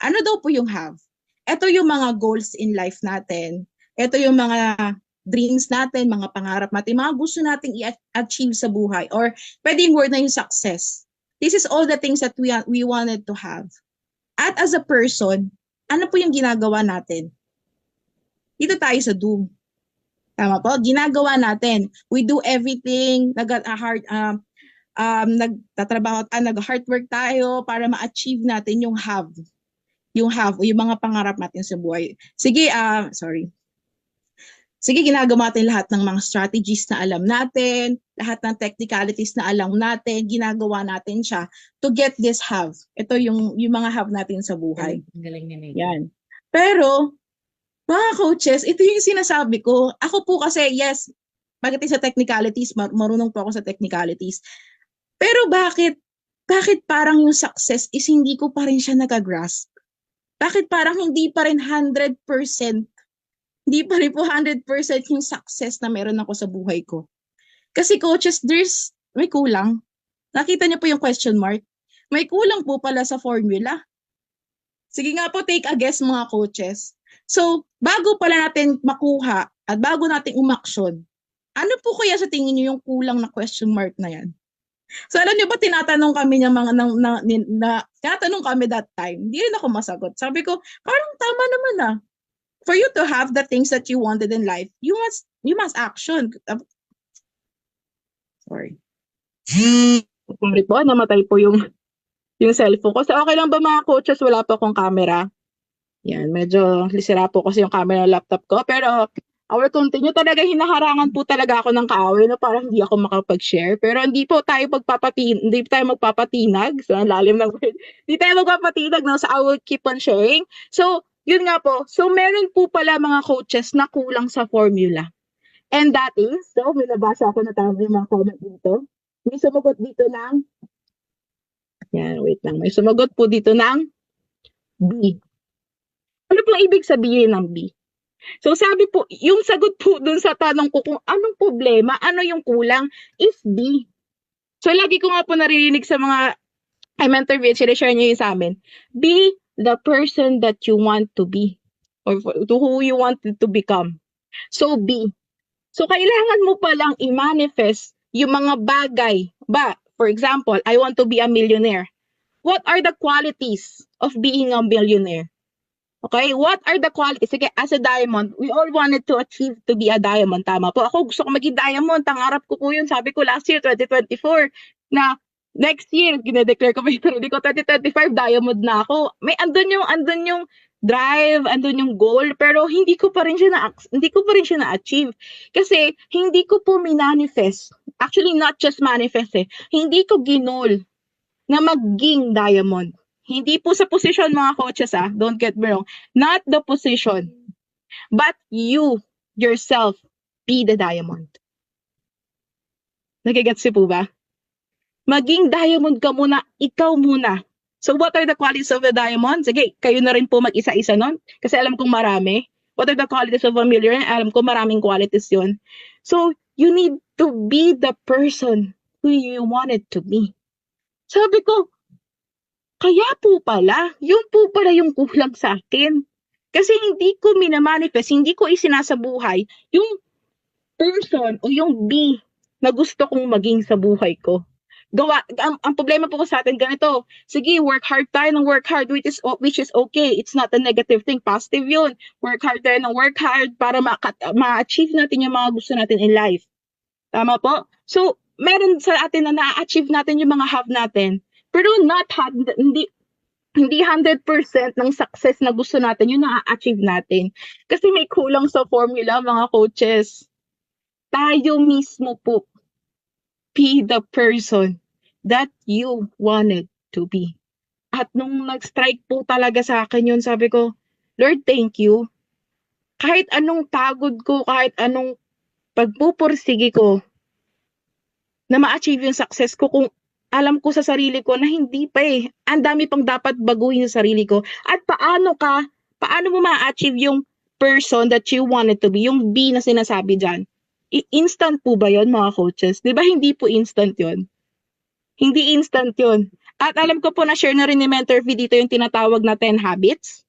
Ano daw po yung have? Ito yung mga goals in life natin. Ito yung mga dreams natin, mga pangarap natin, mga gusto nating i-achieve sa buhay. Or pwedeng word na yung success. This is all the things that we wanted to have. At as a person, ano po yung ginagawa natin? Dito tayo sa do. Tama po? Ginagawa natin. We do everything, nagtatrabaho at nag-hard work tayo para ma-achieve natin yung have. Yung have, o yung mga pangarap natin sa buhay. Sige, Sige, ginagawa natin lahat ng mga strategies na alam natin, lahat ng technicalities na alam natin, ginagawa natin siya to get this have. Ito yung mga have natin sa buhay. Galing ni Nate. Yan. Pero, mga coaches, ito yung sinasabi ko. Ako po kasi, yes, pagdating sa technicalities, marunong po ako sa technicalities. Pero bakit parang yung success is hindi ko pa rin siya nagagrasp? Bakit parang hindi pa rin 100%, hindi pa rin po 100% yung success na meron ako sa buhay ko? Kasi coaches, may kulang. Nakita niyo po yung question mark? May kulang po pala sa formula. Sige nga po, take a guess mga coaches. So, bago pala natin makuha at bago natin umaksyon, ano po kaya sa tingin niyo yung kulang na question mark na yan? So, alam niyo ba, tinatanong kami tinatanong kami that time. Hindi rin ako masagot. Sabi ko, parang tama naman ah. For you to have the things that you wanted in life, you must action. Sorry. Sorry po, namatay po yung cellphone ko. So, okay lang ba mga coaches? Wala pa akong camera. Yan, medyo lisira po kasi yung camera ng laptop ko. Pero, I will continue. Talaga, hinaharangan po talaga ako ng kaaway na parang hindi ako makapag-share. Pero hindi tayo magpapatinag. So, ang lalim ng word. Hindi tayo magpapatinag, no? So, I will keep on sharing. So, yun nga po. So, meron po pala mga coaches na kulang sa formula. And that is, so, may nabasa ako na tama yung mga comment dito. May sumagot dito ng, yan, wait lang. May sumagot po dito ng B. Ano pong ibig sabihin ng B? So sabi po, yung sagot po dun sa tanong ko kung anong problema, ano yung kulang, is B. So lagi ko nga po naririnig sa mga mentor share niyo yun sa amin. Be the person that you want to be or to who you want to become. So B. So kailangan mo palang i-manifest yung mga bagay. For example, I want to be a millionaire. What are the qualities of being a millionaire? Okay, what are the qualities? Sige, as a diamond, we all wanted to achieve to be a diamond. Tama po. Ako gusto ko maging diamond. Tangarap ko po yun. Sabi ko last year, 2024, na next year, ginedeclare ko pa yung sarili ko, 2025, diamond na ako. Andun yung drive, andun yung goal, pero hindi ko pa rin siya na-achieve. Kasi hindi ko po minanifest. Actually, not just manifest Hindi ko ginol na maging diamond. Hindi po sa position mga coaches don't get me wrong. Not the position. But you, yourself, be the diamond. Nagigets po ba? Maging diamond ka muna, ikaw muna. So what are the qualities of a diamond? Sige, kayo na rin po mag-isa-isa nun. Kasi alam kong marami. What are the qualities of a millionaire? Alam ko maraming qualities yun. So you need to be the person who you wanted to be. Sabi ko, kaya po pala, yun po pala yung kulang sa akin. Kasi hindi ko minamanifest, hindi ko isinasabuhay yung person o yung B na gusto kong maging sa buhay ko. Ang problema po sa atin ganito, sige, work hard tayo ng work hard, which is okay. It's not a negative thing, positive yun. Work hard tayo ng work hard para ma-achieve natin yung mga gusto natin in life. Tama po? So, meron sa atin na na-achieve natin yung mga have natin. Pero hindi 100% ng success na gusto natin yung na-achieve natin. Kasi may kulang sa formula, mga coaches. Tayo mismo po, be the person that you wanted to be. At nung nag-strike po talaga sa akin yun, sabi ko, Lord, thank you. Kahit anong pagod ko, kahit anong pagpupursige ko, na ma-achieve yung success ko, kung alam ko sa sarili ko na hindi pa ang dami pang dapat baguhin sa sarili ko. At paano mo ma-achieve yung person that you wanted to be, yung B na sinasabi dyan? Instant po ba yon mga coaches? Di ba hindi po instant yon? Hindi instant yon. At alam ko po na-share na rin ni Mentor V dito yung tinatawag na 10 habits.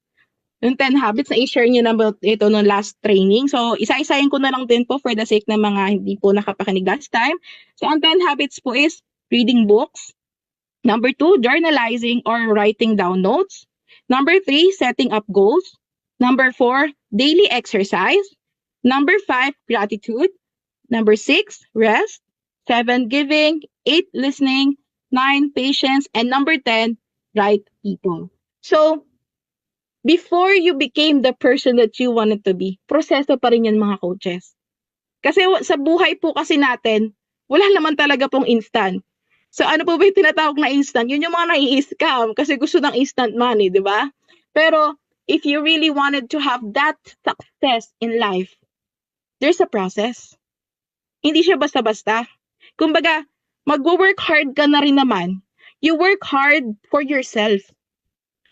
Yung 10 habits na i-share niyo na ito no last training. So, isa-isahin ko na lang din po for the sake ng mga hindi po nakapakinig last time. So, ang 10 habits po is reading books. Number 2, journalizing or writing down notes. Number 3, setting up goals. Number 4, daily exercise. Number 5, gratitude. Number 6, rest. 7, giving. 8, listening. 9, patience. And number 10, right people. So, before you became the person that you wanted to be, proseso pa rin yan mga coaches. Kasi sa buhay po kasi natin, wala naman talaga pong instant. So ano po ba yung tinatawag na instant? Yun yung mga nai-scam kasi gusto ng instant money, di ba? Pero if you really wanted to have that success in life, there's a process. Hindi siya basta-basta. Kumbaga, mag-work hard ka na rin naman. You work hard for yourself.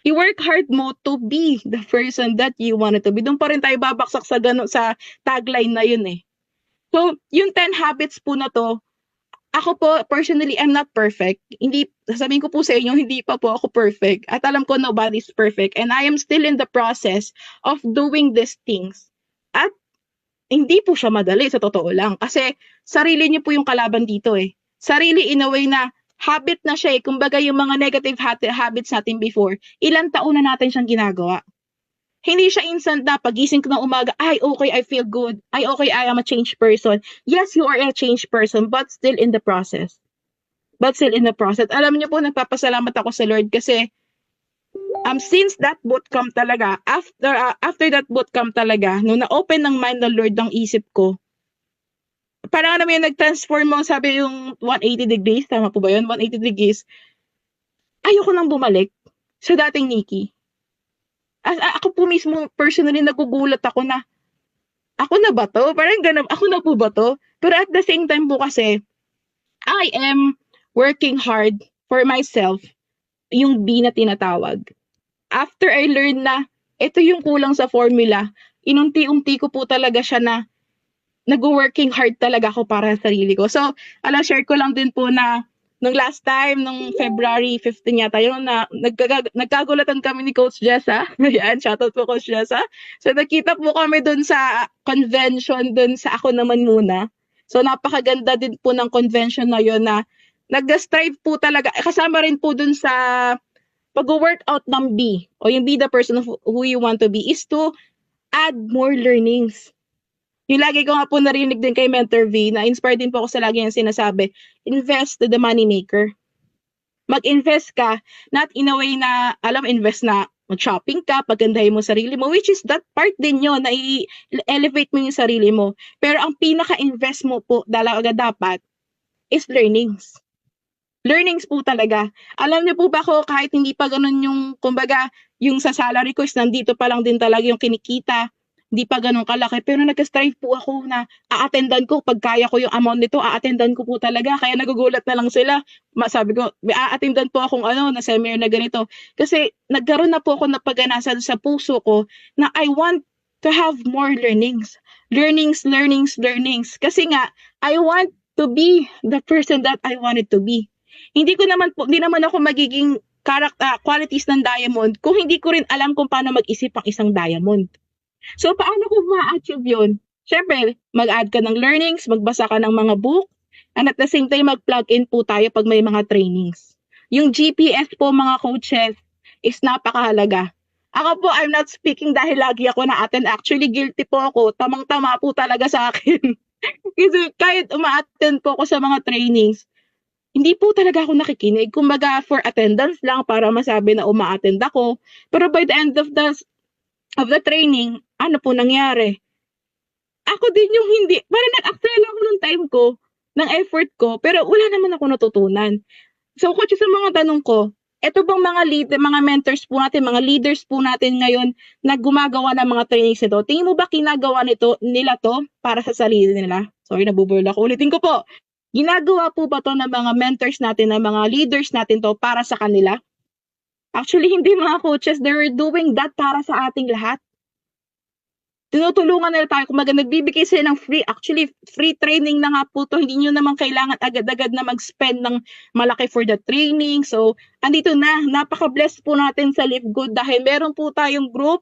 You work hard mo to be the person that you wanted to be. Doon pa rin tayo babaksak sa tagline na yun eh. So, yung 10 habits po na to, ako po, personally, I'm not perfect. Hindi, sasabihin ko po sa inyo, hindi pa po ako perfect. At alam ko nobody's perfect. And I am still in the process of doing these things. At hindi po siya madali, sa totoo lang. Kasi sarili niyo po yung kalaban dito eh. Sarili in a way na habit na siya eh. Kumbaga yung mga negative habits natin before, ilang taon na natin siyang ginagawa. Hindi siya instant na pagising ko ng umaga, ay okay, I feel good. Ay okay, I am a changed person. Yes, you are a changed person, but still in the process. Alam niyo po, nagpapasalamat ako sa Lord kasi since that bootcamp talaga, after that bootcamp talaga, nung na-open ng mind ng Lord ng isip ko, parang naman yung nag-transform mo, sabi yung 180 degrees, tama po ba yun? 180 degrees. Ayoko nang bumalik sa dating Nikki. Ako po mismo, personally, nagugulat ako na, ako na ba to? Parang ganun, ako na po ba to? Pero at the same time po kasi, I am working hard for myself, yung B na tinatawag. After I learned na, ito yung kulang sa formula, inunti-unti ko po talaga siya na, nag-working hard talaga ako para sa sarili ko. So, share ko lang din po na nung last time, nung February 15 yata, yun na nagkagulatan kami ni Coach Jessa. Ayan, shoutout po Coach Jessa. So, nakita po kami dun sa convention, dun sa Ako Naman Muna. So, napakaganda din po ng convention na yun na nag-strive po talaga. Kasama rin po dun sa pag-workout ng B o yung be the person who you want to be is to add more learnings. Yung lagi ko nga po narinig din kay Mentor V, na-inspired din po ako sa lagi yung sinasabi, invest to the money maker. Mag-invest ka, not in a way na, invest na mag-shopping ka, pagandahin mo sarili mo, which is that part din yun, na i-elevate mo yung sarili mo. Pero ang pinaka-invest mo po, dapat, is learnings. Learnings po talaga. Alam niyo po ba ako, kahit hindi pa ganun yung, kumbaga, yung sa salary ko is nandito pa lang din talaga yung kinikita, hindi pa ganun kalaki, pero nag-strive po ako na a-attendan ko, pag kaya ko yung amount nito, a-attendan ko po talaga, kaya nagugulat na lang sila, sabi ko, a-attendan po akong na seminar na ganito, kasi nagkaroon na po ako na pag-anasa sa puso ko, na I want to have more learnings, kasi nga, I want to be the person that I wanted to be. Hindi naman ako magiging qualities ng diamond kung hindi ko rin alam kung paano mag-isip ang isang diamond. So, paano ko ma-achieve yun? Siyempre, mag-add ka ng learnings, magbasa ka ng mga book, and at the same time, mag-plug in po tayo pag may mga trainings. Yung GPS po, mga coaches, is napakahalaga. Ako po, I'm not speaking dahil lagi ako na-attend. Actually, guilty po ako. Tamang-tama po talaga sa akin. Kasi kahit uma-attend po ako sa mga trainings, hindi po talaga ako nakikinig. Kumbaga, for attendance lang para masabi na uma-attend ako. Pero by the end of the training, ano po nangyari? Ako din yung hindi, parang nag-accelerate ako ng time ko, ng effort ko, pero wala naman ako natutunan. So, kung sa mga tanong ko, eto bang mga mentors po natin, mga leaders po natin ngayon na gumagawa ng mga trainings nito, tingin mo ba ginagawa nila to para sa sarili nila? Sorry, nabuburl ako. Ulitin ko po. Ginagawa po ba to ng mga mentors natin, ng mga leaders natin to para sa kanila? Actually, hindi mga coaches, they were doing that para sa ating lahat. tinutulungan nila tayo. Kumbaga, nagbibigay sila ng free training na nga po to. Hindi nyo naman kailangan agad-agad na mag-spend ng malaki for the training. So, andito na, napaka-blessed po natin sa Live Good dahil meron po tayong group,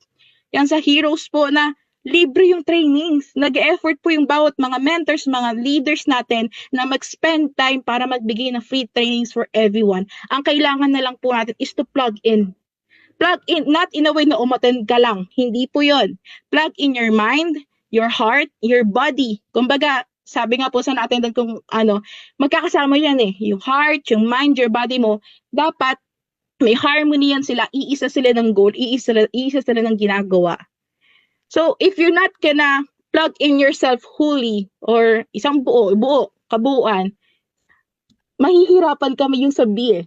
yan sa Heroes po na libre yung trainings. Nag-effort po yung bawat mga mentors, mga leaders natin na mag-spend time para magbigay ng free trainings for everyone. Ang kailangan na lang po natin is to plug in. Plug in, not in a way na umattend ka lang. Hindi po yon. Plug in your mind, your heart, your body. Kumbaga, sabi nga po sa natin kung magkakasama yan eh. Yung heart, yung mind, your body mo. Dapat may harmony yan sila. Iisa sila ng goal, iisa sila ng ginagawa. So, if you're not gonna plug in yourself wholly or isang kabuuan, mahihirapan kami yung sabi eh.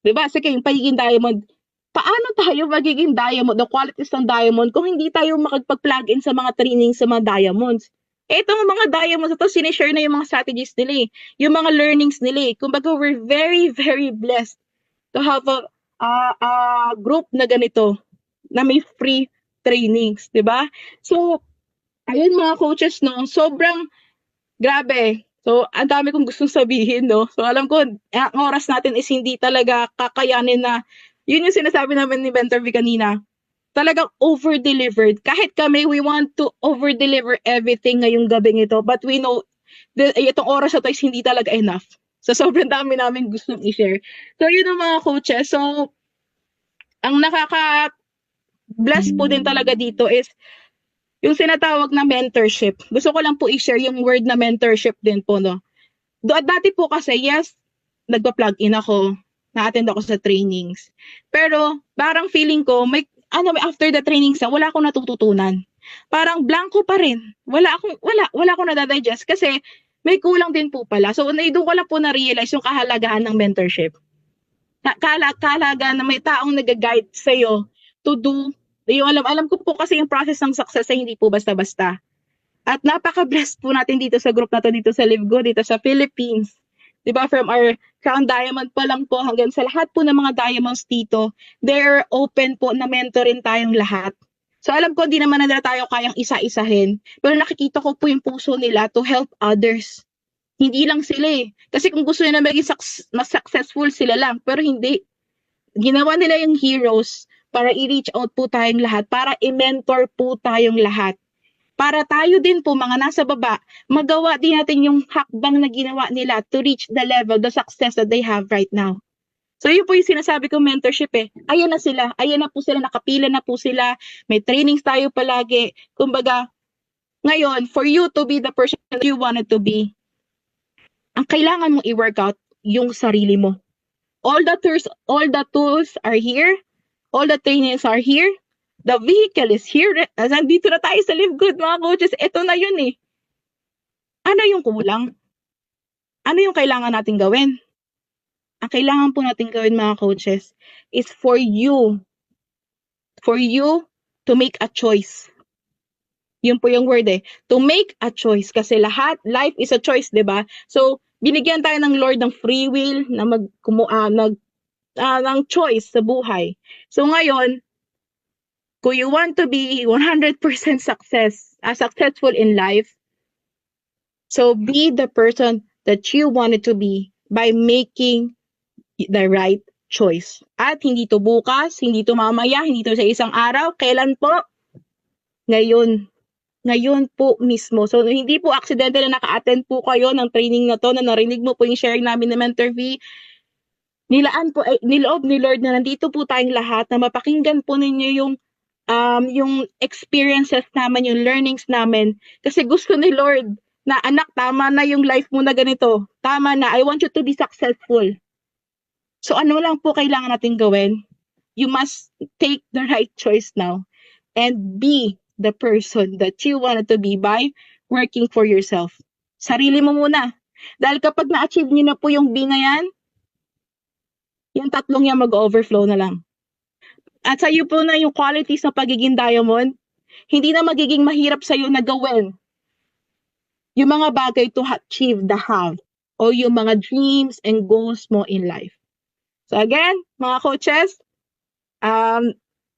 Diba? Sige, yung pagiging diamond, paano tayo magiging diamond, the qualities ng diamond, kung hindi tayo makapag-plug in sa mga training sa mga diamonds? Itong mga diamonds, ito, sinishare na yung mga strategies nila eh, yung mga learnings nila eh. Kumbaga, we're very, very blessed to have a group na ganito, na may free trainings, di ba? So, ayun mga coaches, no, sobrang grabe. So, ang dami kong gustong sabihin, no. So, alam ko, ang oras natin is hindi talaga kakayanin na, yun yung sinasabi namin ni Mentor V kanina, talagang over-delivered. Kahit kami, we want to over-deliver everything ngayong gabing ito, but we know, itong oras na to is hindi talaga enough. So, sobrang dami namin gustong i-share. So, yun ang mga coaches. So, ang nakaka-bless po din talaga dito is yung sinatawag na mentorship. Gusto ko lang po i-share yung word na mentorship din po, no. Dati po kasi, yes, nagpa-plug in ako, na-attend ako sa trainings. Pero parang feeling ko, after the trainings, wala akong natututunan. Parang blanco pa rin. Wala akong nadadigest kasi may kulang din po pala. So, doon ko lang po na-realize yung kahalagahan ng mentorship. Kahalagahan na may taong nag-guide sa'yo to do. Yung alam ko po kasi yung process ng success ay hindi po basta-basta. At napaka-blessed po natin dito sa group na to, dito sa Live Good, dito sa Philippines. Diba, from our Crown Diamond pa lang po hanggang sa lahat po ng mga diamonds dito, they're open po na mentorin tayong lahat. So alam ko, di naman na tayo kayang isa-isahin, pero nakikita ko po yung puso nila to help others. Hindi lang sila eh. Kasi kung gusto nila maging mas successful sila lang, pero hindi. Ginawa nila yung heroes para i-reach out po tayong lahat, para i-mentor po tayong lahat. Para tayo din po, mga nasa baba, magawa din natin yung hakbang na ginawa nila to reach the level, the success that they have right now. So yun po yung sinasabi ko mentorship eh. Ayan na po sila, nakapila na po sila, may trainings tayo palagi. Kumbaga, ngayon, for you to be the person that you wanted to be, ang kailangan mong i-workout yung sarili mo. All the tools are here, all the trainings are here, the vehicle is here. Nandito na tayo sa Live Good, mga coaches. Ito na yun eh. Ano yung kulang? Ano yung kailangan natin gawin? Ang kailangan po natin gawin, mga coaches, is for you to make a choice. Yun po yung word eh. To make a choice. Kasi life is a choice, di ba? So, binigyan tayo ng Lord ng free will na ng choice sa buhay. So, ngayon, kung you want to be 100% successful in life, so be the person that you wanted to be by making the right choice. At hindi to bukas, hindi to mamaya, hindi to sa isang araw. Kailan po? Ngayon. Ngayon po mismo. So, hindi po aksidente na naka-attend po kayo ng training na to, na narinig mo po yung sharing namin ni Mentor V. Niloob ni Lord na nandito po tayong lahat na mapakinggan po ninyo yung experiences namin, yung learnings namin. Kasi gusto ni Lord na, anak, tama na yung life mo na ganito. Tama na. I want you to be successful. So ano lang po kailangan natin gawin? You must take the right choice now and be the person that you wanted to be by working for yourself. Sarili mo muna. Dahil kapag na-achieve niyo na po yung B na yan, yung tatlong yan mag-overflow na lang. At sa'yo po na yung qualities ng pagiging diamond, hindi na magiging mahirap sa'yo na gawin yung mga bagay to achieve the have o yung mga dreams and goals mo in life. So again, mga coaches,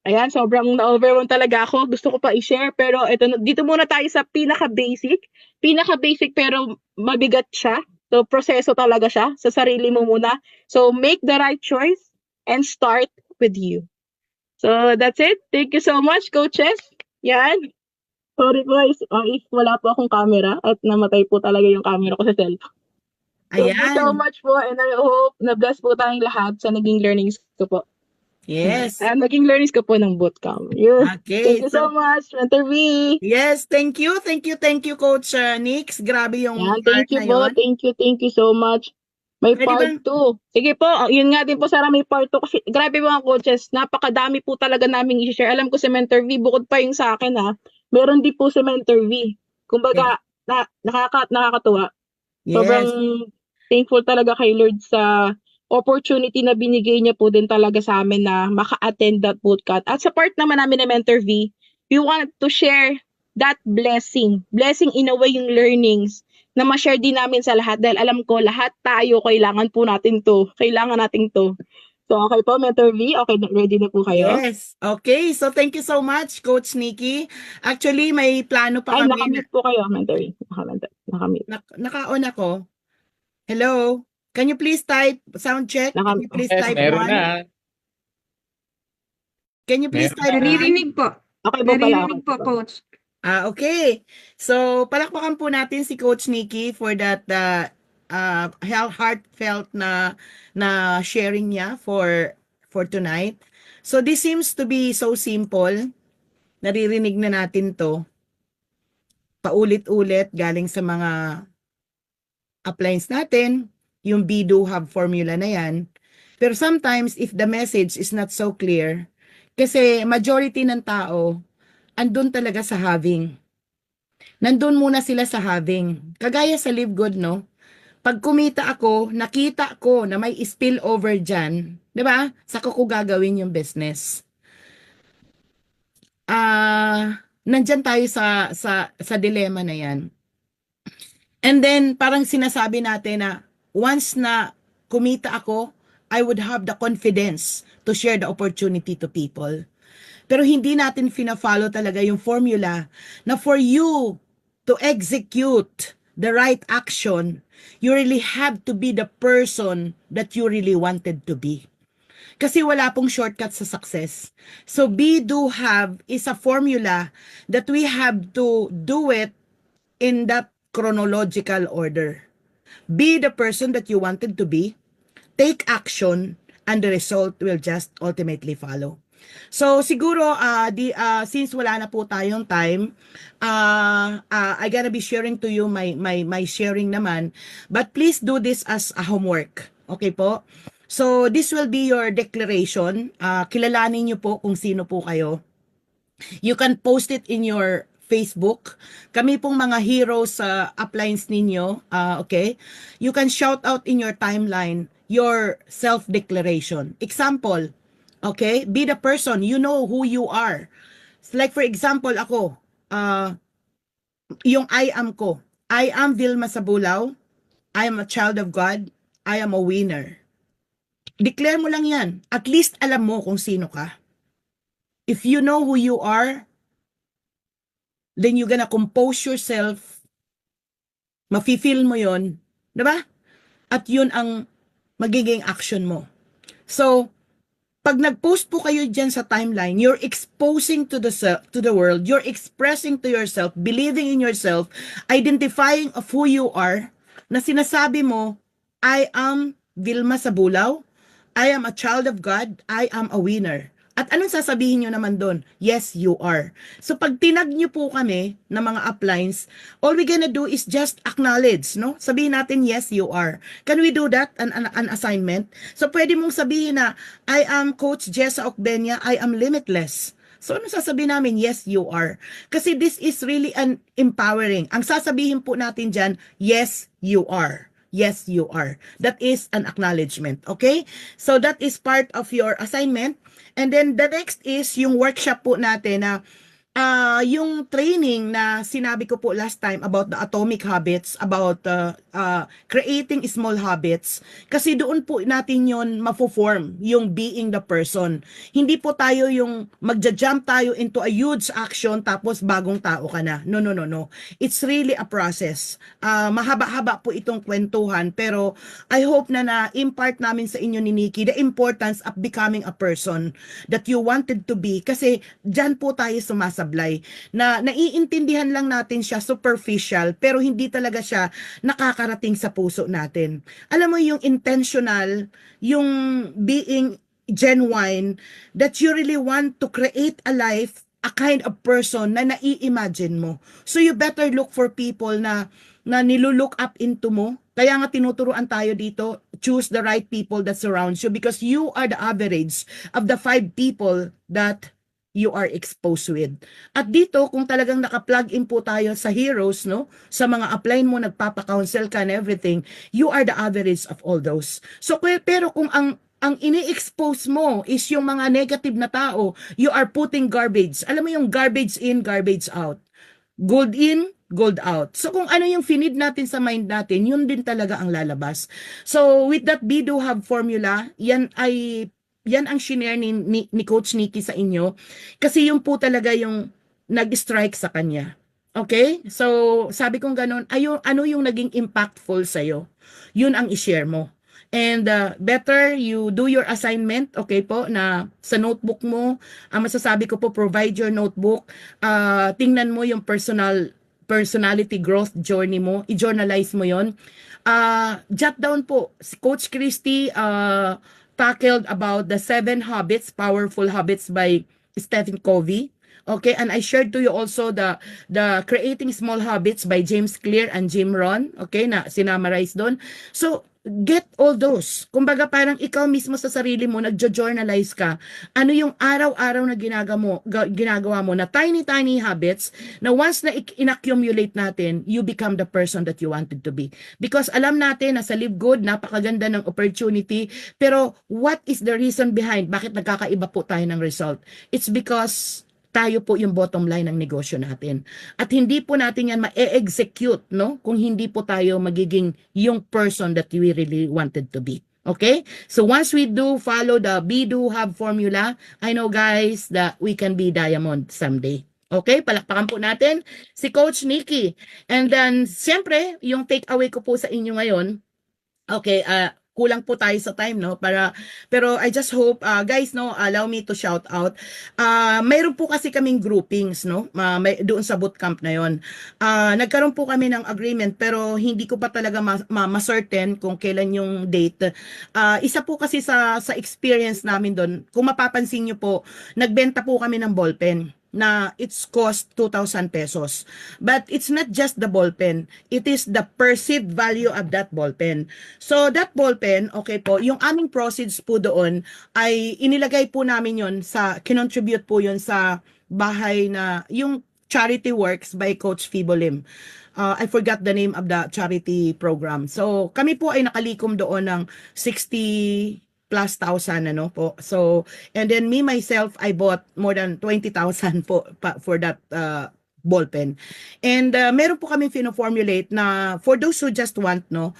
Ayan, sobrang na-overwhelm talaga ako. Gusto ko pa i-share, pero dito muna tayo sa pinaka-basic. Pinaka-basic pero mabigat siya. So, proseso talaga siya sa sarili mo muna. So, make the right choice and start with you. So, that's it. Thank you so much, coaches. Yan. Sorry po if wala po akong camera at namatay po talaga yung camera ko sa cellphone. Thank you so Ayan. much po and I hope na-bless po tayong lahat sa naging learnings ko po. Yes. Naging learnings ko po ng bootcamp. Yun. Okay. Thank you so much, Mentor V. Yes, thank you. Thank you, Coach Nix. Grabe yung Yan, part thank you na po. yun. Thank you so much. May Pwede part 2. Sige po, yun nga din po, Sarah, may part 2. Kasi grabe mga coaches, napakadami po talaga naming i-share. Alam ko si Mentor V, bukod pa yung sa akin ha, meron din po si Mentor V. Kumbaga, nakakatuwa. Sobrang Yes. thankful talaga kay Lord sa opportunity na binigay niya po din talaga sa amin na maka-attend that bootcamp. At sa part naman namin ng Mentor V, we want to share that blessing. Blessing in a way yung learnings na ma-share din namin sa lahat dahil alam ko lahat tayo kailangan po natin to. Kailangan natin to. So okay po, Mentor V, okay, ready na po kayo? Yes. Okay. So thank you so much, Coach Nikki. Actually, may plano pa Ay, kami. nakamute po kayo, Mentor V. Nakamute. Naka-on ako. Hello? Can you please type sound check? Can you please Yes, type meron one? na. Can you please Meron type na. one? Naririnig po. Okay po pala. Naririnig po, Coach. Okay. So, palakpakan po natin si Coach Nikki for that heartfelt na sharing niya for tonight. So, this seems to be so simple. Naririnig na natin to. Paulit-ulit galing sa mga uplines natin, yung be, do, have formula na yan. Pero sometimes, if the message is not so clear, kasi majority ng tao, andun talaga sa having. Nandun muna sila sa having. Kagaya sa Live Good, no? Pag kumita ako, nakita ko na may spillover dyan, di ba? Saka ko gagawin yung business. Nandyan tayo sa dilemma na yan. And then, parang sinasabi natin na once na kumita ako, I would have the confidence to share the opportunity to people. Pero hindi natin fina-follow talaga yung formula na for you to execute the right action, you really have to be the person that you really wanted to be. Kasi wala pong shortcut sa success. So be, do, have is a formula that we have to do it in that chronological order. Be the person that you wanted to be, take action, and the result will just ultimately follow. So siguro since wala na po tayong time, I gonna be sharing to you my sharing naman, but please do this as a homework. Okay po? So this will be your declaration. Kilalanin niyo po kung sino po kayo. You can post it in your Facebook. Kami pong mga heroes sa uplines ninyo, okay? You can shout out in your timeline your self-declaration. Example, okay? Be the person, you know who you are. Like for example, ako, yung I am ko. I am Vilma Sabulaw. I am a child of God. I am a winner. Declare mo lang yan. At least alam mo kung sino ka. If you know who you are, then you're gonna compose yourself, mafe-feel mo yon, diba? At yun ang magiging action mo. So, pag nag-post po kayo dyan sa timeline, you're exposing to the world, you're expressing to yourself, believing in yourself, identifying of who you are, na sinasabi mo, I am Vilma Sabulaw, I am a child of God, I am a winner. At anong sasabihin nyo naman doon? Yes, you are. So pag tinag nyo po kami ng mga uplines, all we gonna do is just acknowledge, no? Sabihin natin, yes, you are. Can we do that, an assignment? So pwede mong sabihin na, I am Coach Jessa Ocbenia, I am limitless. So ano sasabihin namin? Yes, you are. Kasi this is really an empowering. Ang sasabihin po natin dyan, yes, you are. Yes, you are. That is an acknowledgement. Okay? So that is part of your assignment. And then the next is yung workshop po natin na yung training na sinabi ko po last time about the atomic habits, about creating small habits, kasi doon po natin yon mafo-form, yung being the person. Hindi po tayo yung magja-jump tayo into a huge action tapos bagong tao ka na. No, no, no, no. It's really a process. Mahaba-haba po itong kwentuhan, pero I hope na na-impart namin sa inyo ni Nikki the importance of becoming a person that you wanted to be, kasi dyan po tayo sumasablay, na naiintindihan lang natin siya superficial pero hindi talaga siya nakakarating sa puso natin. Alam mo yung intentional, yung being genuine, that you really want to create a life, a kind of person na nai-imagine mo. So you better look for people na nilulook up into mo. Kaya nga tinuturuan tayo dito, choose the right people that surrounds you, because you are the average of the 5 people that you are exposed with. At dito, kung talagang naka-plug in po tayo sa heroes, no? Sa mga upline mo, nagpapa-counsel ka and everything, you are the average of all those. So, pero kung ang ini-expose mo is yung mga negative na tao, you are putting garbage. Alam mo yung garbage in, garbage out. Gold in, gold out. So kung ano yung finid natin sa mind natin, yun din talaga ang lalabas. So with that Be Do Have formula, yan ang shinare ni Coach Nikki sa inyo, kasi yung po talaga yung nag-strike sa kanya. Okay? So sabi kong ganun, ano yung naging impactful sa'yo? Yun ang i-share mo. And better you do your assignment, okay po, na sa notebook mo. Ang masasabi ko po, provide your notebook. Tingnan mo yung personality growth journey mo. I-journalize mo yon. Jot down po. Si Coach Christy tackled about the 7 powerful habits by Stephen Covey. Okay, and I shared to you also the Creating Small Habits by James Clear and Jim Rohn. Okay, na sinamarize doon. So, get all those. Kumbaga parang ikaw mismo sa sarili mo, nagjo-journalize ka. Ano yung araw-araw na ginagawa mo na tiny habits na once na inaccumulate natin, you become the person that you wanted to be. Because alam natin na sa Live Good, napakaganda ng opportunity, pero what is the reason behind bakit nagkakaiba po tayo ng result? It's because tayo po yung bottom line ng negosyo natin. At hindi po natin yan ma-execute, no? Kung hindi po tayo magiging yung person that we really wanted to be. Okay? So once we do follow the Be Do Have formula, I know guys that we can be diamond someday. Okay? Palakpakan po natin si Coach Nikki. And then, siyempre, yung take away ko po sa inyo ngayon, okay, kulang po tayo sa time, no? Pero I just hope, guys, no, allow me to shout out. Mayroon po kasi kaming groupings, no? Doon sa bootcamp na yon. Nagkaroon po kami ng agreement, pero hindi ko pa talaga ma-certain kung kailan yung date. Isa po kasi sa experience namin doon, kung mapapansin nyo po, nagbenta po kami ng ballpen na it's cost 2,000 pesos. But it's not just the ballpen. It is the perceived value of that ballpen. So that ballpen, okay po, yung aming proceeds po doon ay inilagay po namin yon kinontribute po yon sa bahay na yung Charity Works by Coach Fibo Lim. I forgot the name of the charity program. So kami po ay nakalikom doon ng 60 plus thousand, ano po. So, and then me myself, I bought more than 20,000 po for that ballpen. And meron po kami fino-formulate na for those who just want, no,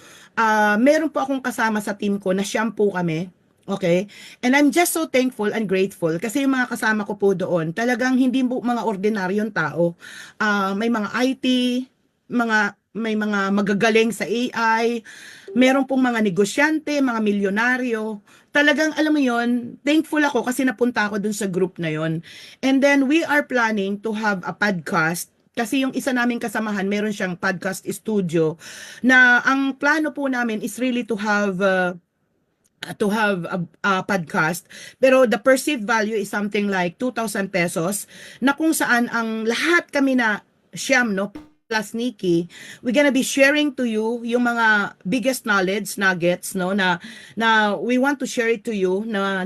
meron po akong kasama sa team ko na shampoo kami. Okay? And I'm just so thankful and grateful kasi yung mga kasama ko po doon, talagang hindi po mga ordinaryong tao. May mga IT, may mga magagaling sa AI, meron pong mga negosyante, mga milyonaryo. Talagang alam mo yon, thankful ako kasi napunta ako dun sa group na yon. And then we are planning to have a podcast kasi yung isa naming kasamahan, meron siyang podcast studio na ang plano po namin is really to have a podcast, pero the perceived value is something like 2,000 pesos na kung saan ang lahat kami na siyam, no, plus Nikki, we're gonna be sharing to you yung mga biggest knowledge nuggets, no, na we want to share it to you na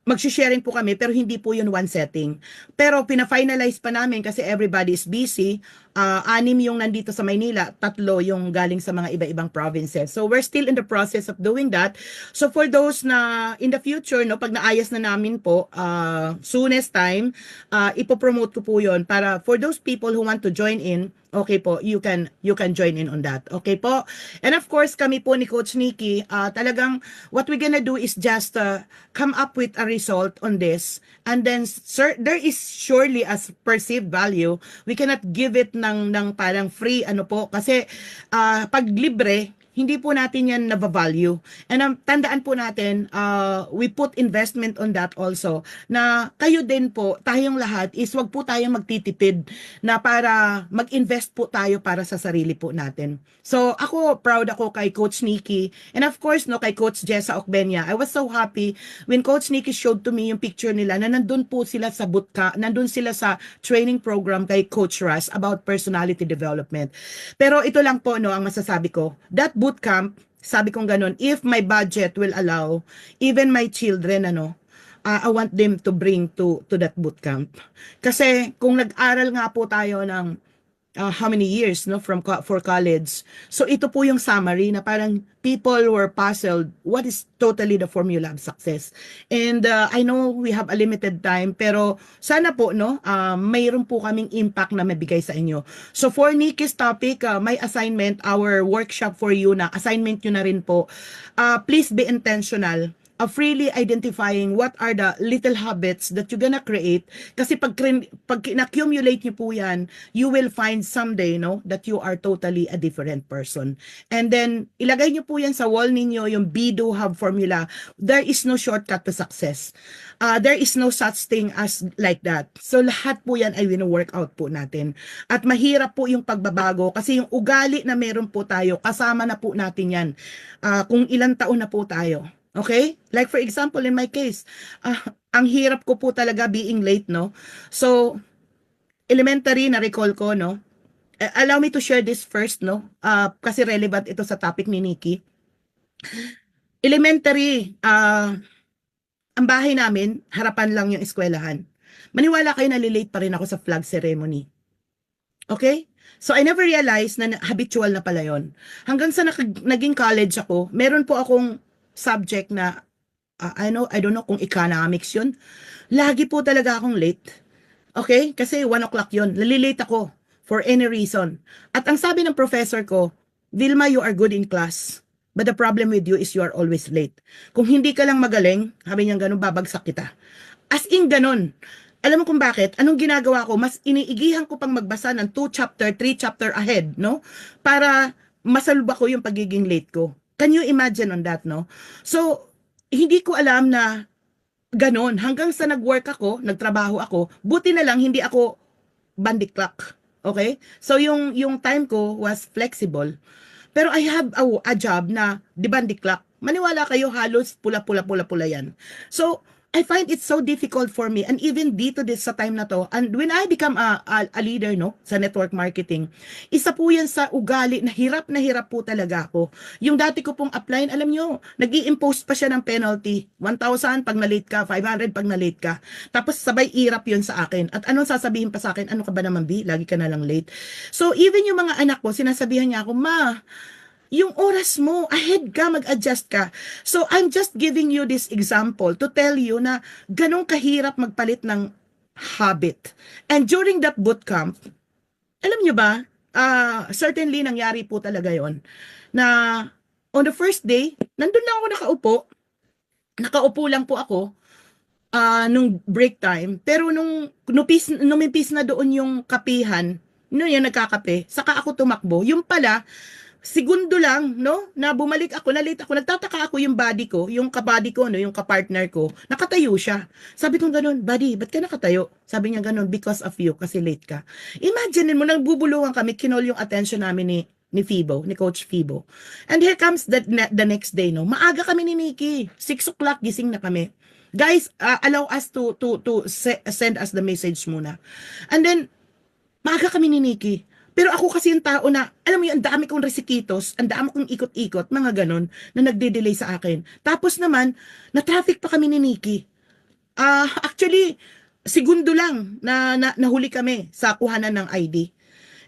magsha-sharing po kami, pero hindi po yun one setting. Pero pina-finalize pa namin kasi everybody is busy. 6 yung nandito sa Maynila, 3 yung galing sa mga iba-ibang provinces. So we're still in the process of doing that. So for those na in the future, no, pag naayos na namin po, soonest time, ipopromote ko po yon para for those people who want to join in, okay po, you can join in on that. Okay po? And of course, kami po ni Coach Nikki, talagang what we're gonna do is just come up with a result on this. And then, sir, there is surely as perceived value. We cannot give it ng parang free, ano po. Kasi, pag libre, hindi po natin yan na-value. And tandaan po natin, we put investment on that also, na kayo din po, tayong lahat, is wag po tayong magtitipid na para mag-invest po tayo para sa sarili po natin. So, ako, proud ako kay Coach Nikki, and of course, no, kay Coach Jessa Ocbenia. I was so happy when Coach Nikki showed to me yung picture nila na nandun po sila sa nandun sila sa training program kay Coach Russ about personality development. Pero ito lang po, no, ang masasabi ko, that bootcamp, sabi kong ganun, if my budget will allow, even my children, I want them to bring to that bootcamp. Kasi kung nag-aral nga po tayo ng how many years, no, for college. So ito po yung summary na parang people were puzzled what is totally the formula of success. And I know we have a limited time, pero sana po, no, mayroon po kaming impact na mabigay sa inyo. So for Nikki's topic, my assignment, our workshop for you na assignment nyo na rin po, please be intentional of really identifying what are the little habits that you're gonna create. Kasi pag na-accumulate niyo po yan, you will find someday, no, that you are totally a different person. And then, ilagay niyo po yan sa wall ninyo, yung be, do, have formula. There is no shortcut to success. There is no such thing as like that. So, lahat po yan ay wino-work out po natin. At mahirap po yung pagbabago kasi yung ugali na meron po tayo, kasama na po natin yan. Kung ilang taon na po tayo. Okay? Like for example, in my case, ang hirap ko po talaga being late, no? So, elementary, na-recall ko, no? Allow me to share this first, no? Kasi relevant ito sa topic ni Nikki. Elementary, ang bahay namin, harapan lang yung eskwelahan. Maniwala kayo, nalilate pa rin ako sa flag ceremony. Okay? So, I never realized na habitual na pala yon. Hanggang sa naging college ako, meron po akong subject na I don't know kung economics yun. Lagi po talaga akong late. Okay? Kasi 1 o'clock yun. Nalilate ako for any reason. At ang sabi ng professor ko, Vilma, you are good in class. But the problem with you is you are always late. Kung hindi ka lang magaling, sabi niya ganun, babagsak kita. As in ganun. Alam mo kung bakit? Anong ginagawa ko? Mas iniigihan ko pang magbasa ng 2 chapter, 3 chapter ahead, no? Para masalba ko yung pagiging late ko. Can you imagine on that, no? So, hindi ko alam na ganon. Hanggang sa nag-work ako, nagtrabaho ako, buti na lang hindi ako bandy clock. Okay? So, yung time ko was flexible. Pero I have a job na di bandy clock. Maniwala kayo, halos pula-pula yan. So, I find it so difficult for me, and even dito sa time na to, and when I become a leader, no, sa network marketing, isa po yan sa ugali na hirap po talaga ako. Yung dati ko pong upline, alam nyo, nag-i-impose pa siya ng penalty, 1,000 pag na-late ka, 500 pag na-late ka. Tapos sabay irap yun sa akin. At anong sasabihin pa sa akin, ano ka ba naman, B? Lagi ka na lang late. So even yung mga anak ko, sinasabihan niya ako, Ma, yung oras mo, ahead ka, mag-adjust ka. So, I'm just giving you this example to tell you na ganong kahirap magpalit ng habit. And during that bootcamp, alam nyo ba, certainly nangyari po talaga yon na on the first day, nandun lang ako nakaupo lang po ako nung break time. Pero nung numipis na doon yung kapihan, yung nagkakape, saka ako tumakbo. Yung pala, segundo lang, no, na bumalik ako, na-late ako, nagtataka ako yung body ko, yung kabady ko, no, yung kapartner ko, nakatayo siya. Sabi ko ganun, buddy, ba't ka nakatayo? Sabi niya ganun, because of you, kasi late ka. Imagine mo, nagbubulungan kami, kinol yung attention namin ni Fibo, ni Coach Fibo. And here comes the next day, no, maaga kami ni Nikki, 6 o'clock, gising na kami. Guys, allow us to send us the message muna. And then, maaga kami ni Nikki. Pero ako kasi yung tao na, alam mo yun, ang dami kong resikitos, ang dami kong ikot-ikot, mga ganon, na nagde-delay sa akin. Tapos naman, na-traffic pa kami ni Nikki. Actually, segundo lang na nahuli kami sa kuhanan ng ID.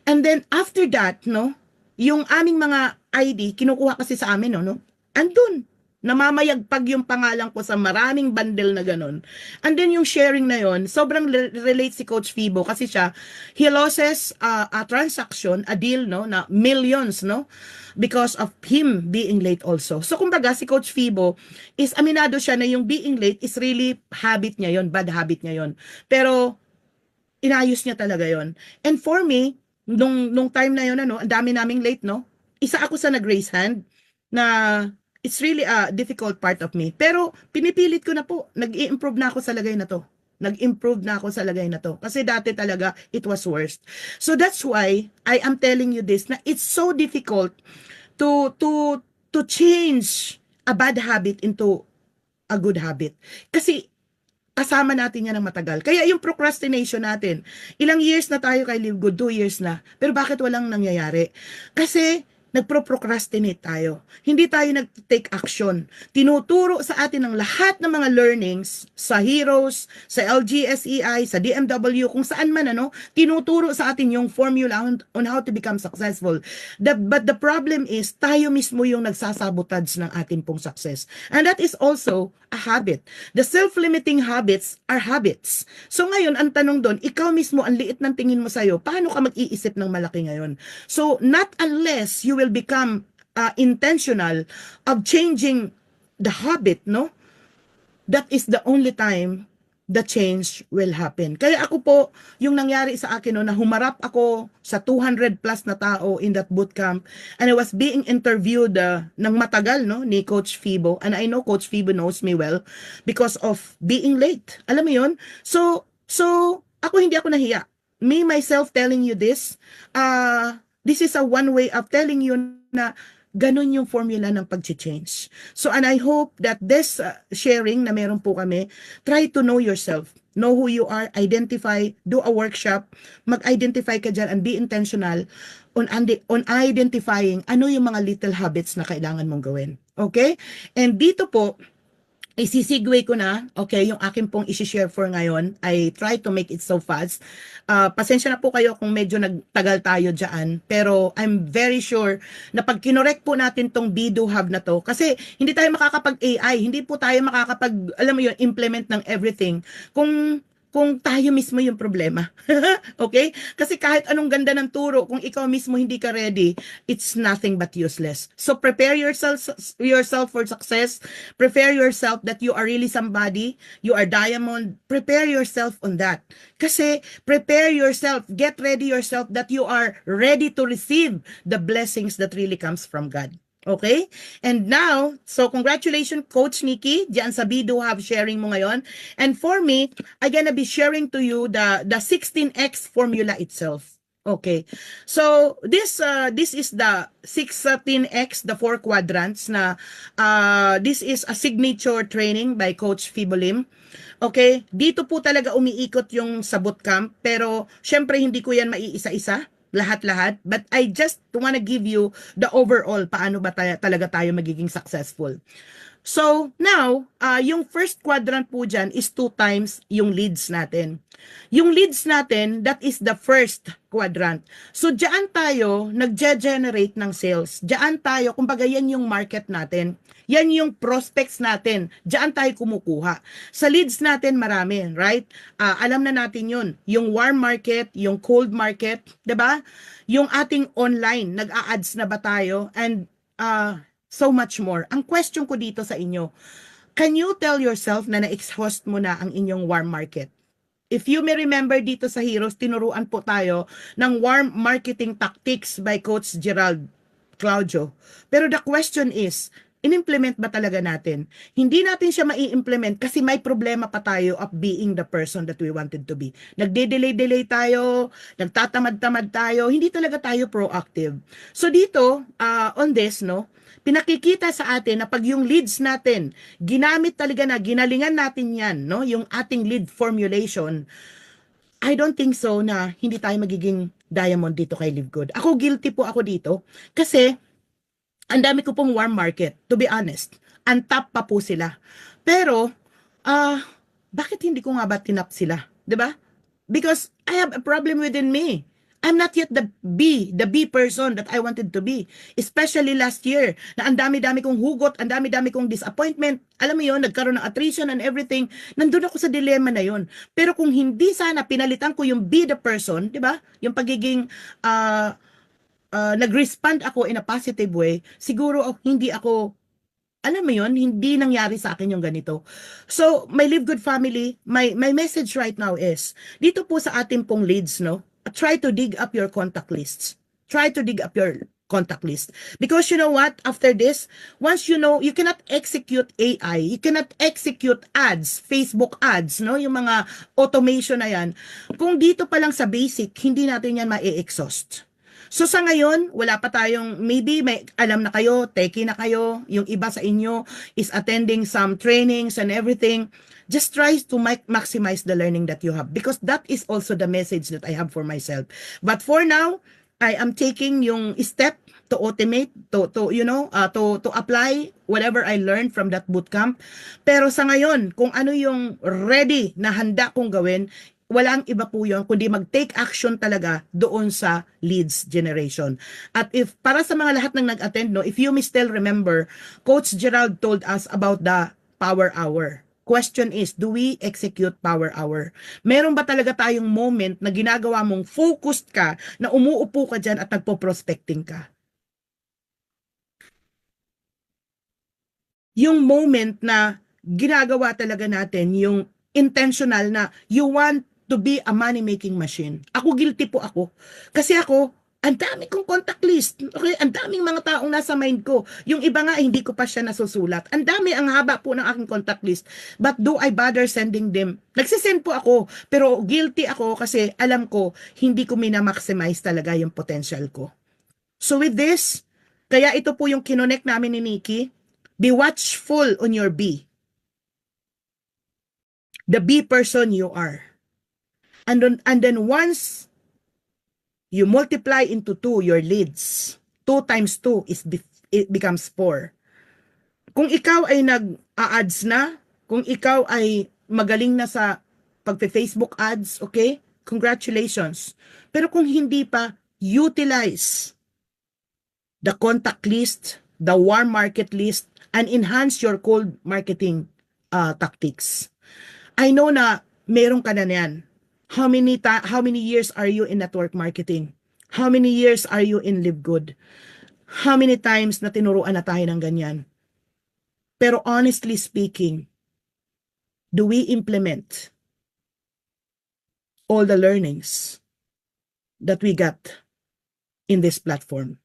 And then after that, no, yung aming mga ID, kinukuha kasi sa amin, no, andun. Namamayagpag yung pangalan ko sa maraming bundle na ganun. And then yung sharing na yon, sobrang relate si Coach Fibo kasi siya, he loses a transaction, a deal, no, na millions, no, because of him being late also. So kumbaga si Coach Fibo is aminado siya na yung being late is really habit niya yon, bad habit niya yon. Pero inayos niya talaga yon. And for me, nung time na yon, ano, ang dami naming late, no? Isa ako sa nag-raise hand na it's really a difficult part of me. Pero pinipilit ko na po, nag-i-improve na ako sa lagay na to. Nag-improve na ako sa lagay na to. Kasi dati talaga, it was worst. So that's why I am telling you this, na it's so difficult to change a bad habit into a good habit. Kasi kasama natin yan ng matagal. Kaya yung procrastination natin, ilang years na tayo kay Live Good, 2 years na. Pero bakit walang nangyayari? Kasi nagpro-procrastinate tayo. Hindi tayo nag-take action. Tinuturo sa atin ng lahat ng mga learnings sa Heroes, sa LGSEI, sa DMW, kung saan man, ano, tinuturo sa atin yung formula on how to become successful. But the problem is, tayo mismo yung nagsasabotage ng ating pong success. And that is also a habit. The self-limiting habits are habits. So ngayon, ang tanong doon, ikaw mismo, ang liit ng tingin mo sa'yo, paano ka mag-iisip ng malaki ngayon? So, not unless you will become intentional of changing the habit, no? That is the only time the change will happen. Kaya ako po, yung nangyari sa akin, no, na humarap ako sa 200 plus na tao in that bootcamp, and I was being interviewed ng matagal, no, ni Coach Fibo, and I know Coach Fibo knows me well because of being late. Alam mo yun? So ako hindi ako nahiya. Me, myself telling you this, this is a one way of telling you na ganun yung formula ng pag-change. So, and I hope that this sharing na meron po kami, try to know yourself. Know who you are, identify, do a workshop, mag-identify ka dyan and be intentional on identifying ano yung mga little habits na kailangan mong gawin. Okay? And dito po, isisigway ko na, okay, yung akin pong isi-share for ngayon. I try to make it so fast. Pasensya na po kayo kung medyo nagtagal tayo dyan. Pero I'm very sure na pag kinorek po natin tong Bido Hub na to, kasi hindi tayo makakapag-AI, hindi po tayo makakapag, alam mo yun, implement ng everything. Kung tayo mismo yung problema. Okay? Kasi kahit anong ganda ng turo, kung ikaw mismo hindi ka ready, it's nothing but useless. So prepare yourself for success. Prepare yourself that you are really somebody. You are diamond. Prepare yourself on that. Kasi prepare yourself, get ready yourself that you are ready to receive the blessings that really comes from God. Okay? And now, so congratulations Coach Nikki, diyan sa Bido Hub sharing mo ngayon. And for me, I'm gonna be sharing to you the 16X formula itself. Okay. So this is the 16X, the 4 quadrants na this is a signature training by Coach Fibolim. Okay? Dito po talaga umiikot yung sa bootcamp, pero syempre hindi ko yan maiisa-isa. Lahat-lahat, but I just wanna give you the overall paano ba talaga tayo magiging successful. So, now, yung first quadrant po dyan is 2 times yung leads natin. Yung leads natin, that is the first quadrant. So, dyan tayo nag-generate ng sales. Dyan tayo, kumbaga yan yung market natin. Yan yung prospects natin. Diyan tayo kumukuha. Sa leads natin marami, right? Alam na natin yun. Yung warm market, yung cold market, 'di ba? Yung ating online, nag-a-ads na ba tayo? And so much more. Ang question ko dito sa inyo, can you tell yourself na na-exhaust mo na ang inyong warm market? If you may remember dito sa Heroes, tinuruan po tayo ng warm marketing tactics by Coach Gerald Claudio. Pero the question is, in-implement ba talaga natin? Hindi natin siya mai-implement kasi may problema pa tayo of being the person that we wanted to be. Nagde-delay tayo, nagtatamad-tamad tayo, hindi talaga tayo proactive. So dito, on this, no, pinakikita sa atin na pag yung leads natin, ginamit talaga na, ginalingan natin yan, no, yung ating lead formulation, I don't think so na hindi tayo magiging diamond dito kay Live Good. Ako, guilty po ako dito kasi ang dami ko pong warm market, to be honest. Ang top pa po sila. Pero, bakit hindi ko nga ba tinap sila? 'Di ba? Because I have a problem within me. I'm not yet the B person that I wanted to be. Especially last year, na ang dami-dami kong hugot, ang dami-dami kong disappointment. Alam mo yon, nagkaroon ng attrition and everything. Nandun ako sa dilemma na yon. Pero kung hindi sana pinalitan ko yung be the person, di ba? Yung pagiging nag-respond ako in a positive way, siguro hindi ako, alam mo yon, hindi nangyari sa akin yung ganito. So, my Live Good family, my message right now is, dito po sa ating pong leads, no, try to dig up your contact lists. Try to dig up your contact list. Because you know what? After this, once you know, you cannot execute AI, you cannot execute ads, Facebook ads, no, yung mga automation na yan. Kung dito pa lang sa basic, hindi natin yan ma-exhaust. So sa ngayon, wala pa tayong, maybe may alam na kayo, techie na kayo, yung iba sa inyo is attending some trainings and everything. Just try to maximize the learning that you have, because that is also the message that I have for myself. But for now, I am taking yung step to automate, to apply whatever I learned from that bootcamp. Pero sa ngayon, kung ano yung ready na handa kong gawin, walang iba po yun, kundi mag-take action talaga doon sa leads generation. At if, para sa mga lahat ng nag-attend, no, if you may still remember, Coach Gerald told us about the power hour. Question is, do we execute power hour? Meron ba talaga tayong moment na ginagawa mong focused ka, na umuupo ka dyan at nagpo-prospecting ka? Yung moment na ginagawa talaga natin, yung intentional na you want to be a money-making machine. Ako, guilty po ako. Kasi ako, ang dami kong contact list. Okay? Ang daming mga taong nasa mind ko. Yung iba nga, hindi ko pa siya nasusulat. Ang dami, ang haba po ng aking contact list. But do I bother sending them? Nagsisend po ako, pero guilty ako kasi alam ko, hindi ko minamaximize talaga yung potential ko. So with this, kaya ito po yung kinonect namin ni Nikki. Be watchful on your B. The B person you are. And then once you multiply into 2 your leads, 2 times 2 it becomes 4. Kung ikaw ay nag-ads na, kung ikaw ay magaling na sa pagpe-Facebook ads, okay? Congratulations. Pero kung hindi pa, utilize the contact list, the warm market list, and enhance your cold marketing tactics. I know na meron ka na yan. How many years are you in network marketing? How many years are you in Live Good? How many times na tinuruan na tayo ng ganyan? Pero honestly speaking, do we implement all the learnings that we got in this platform?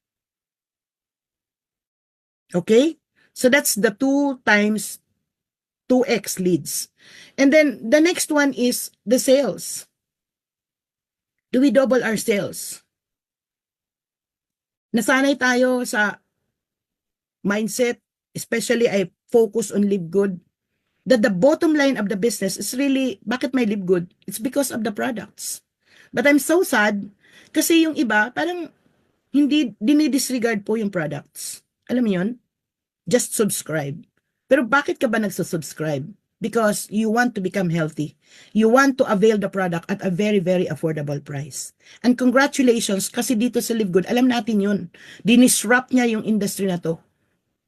Okay? So that's the 2 times 2x leads. And then the next one is the sales. Do we double our sales? Nasanay tayo sa mindset, especially I focus on Live Good, that the bottom line of the business is really, bakit may Live Good? It's because of the products. But I'm so sad kasi yung iba, parang hindi dinidisregard po yung products. Alam mo yun? Just subscribe. Pero bakit ka ba nagsusubscribe? Because you want to become healthy. You want to avail the product at a very, very affordable price. And congratulations, kasi dito sa Live Good, alam natin yun. Dinisrupt niya yung industry na to.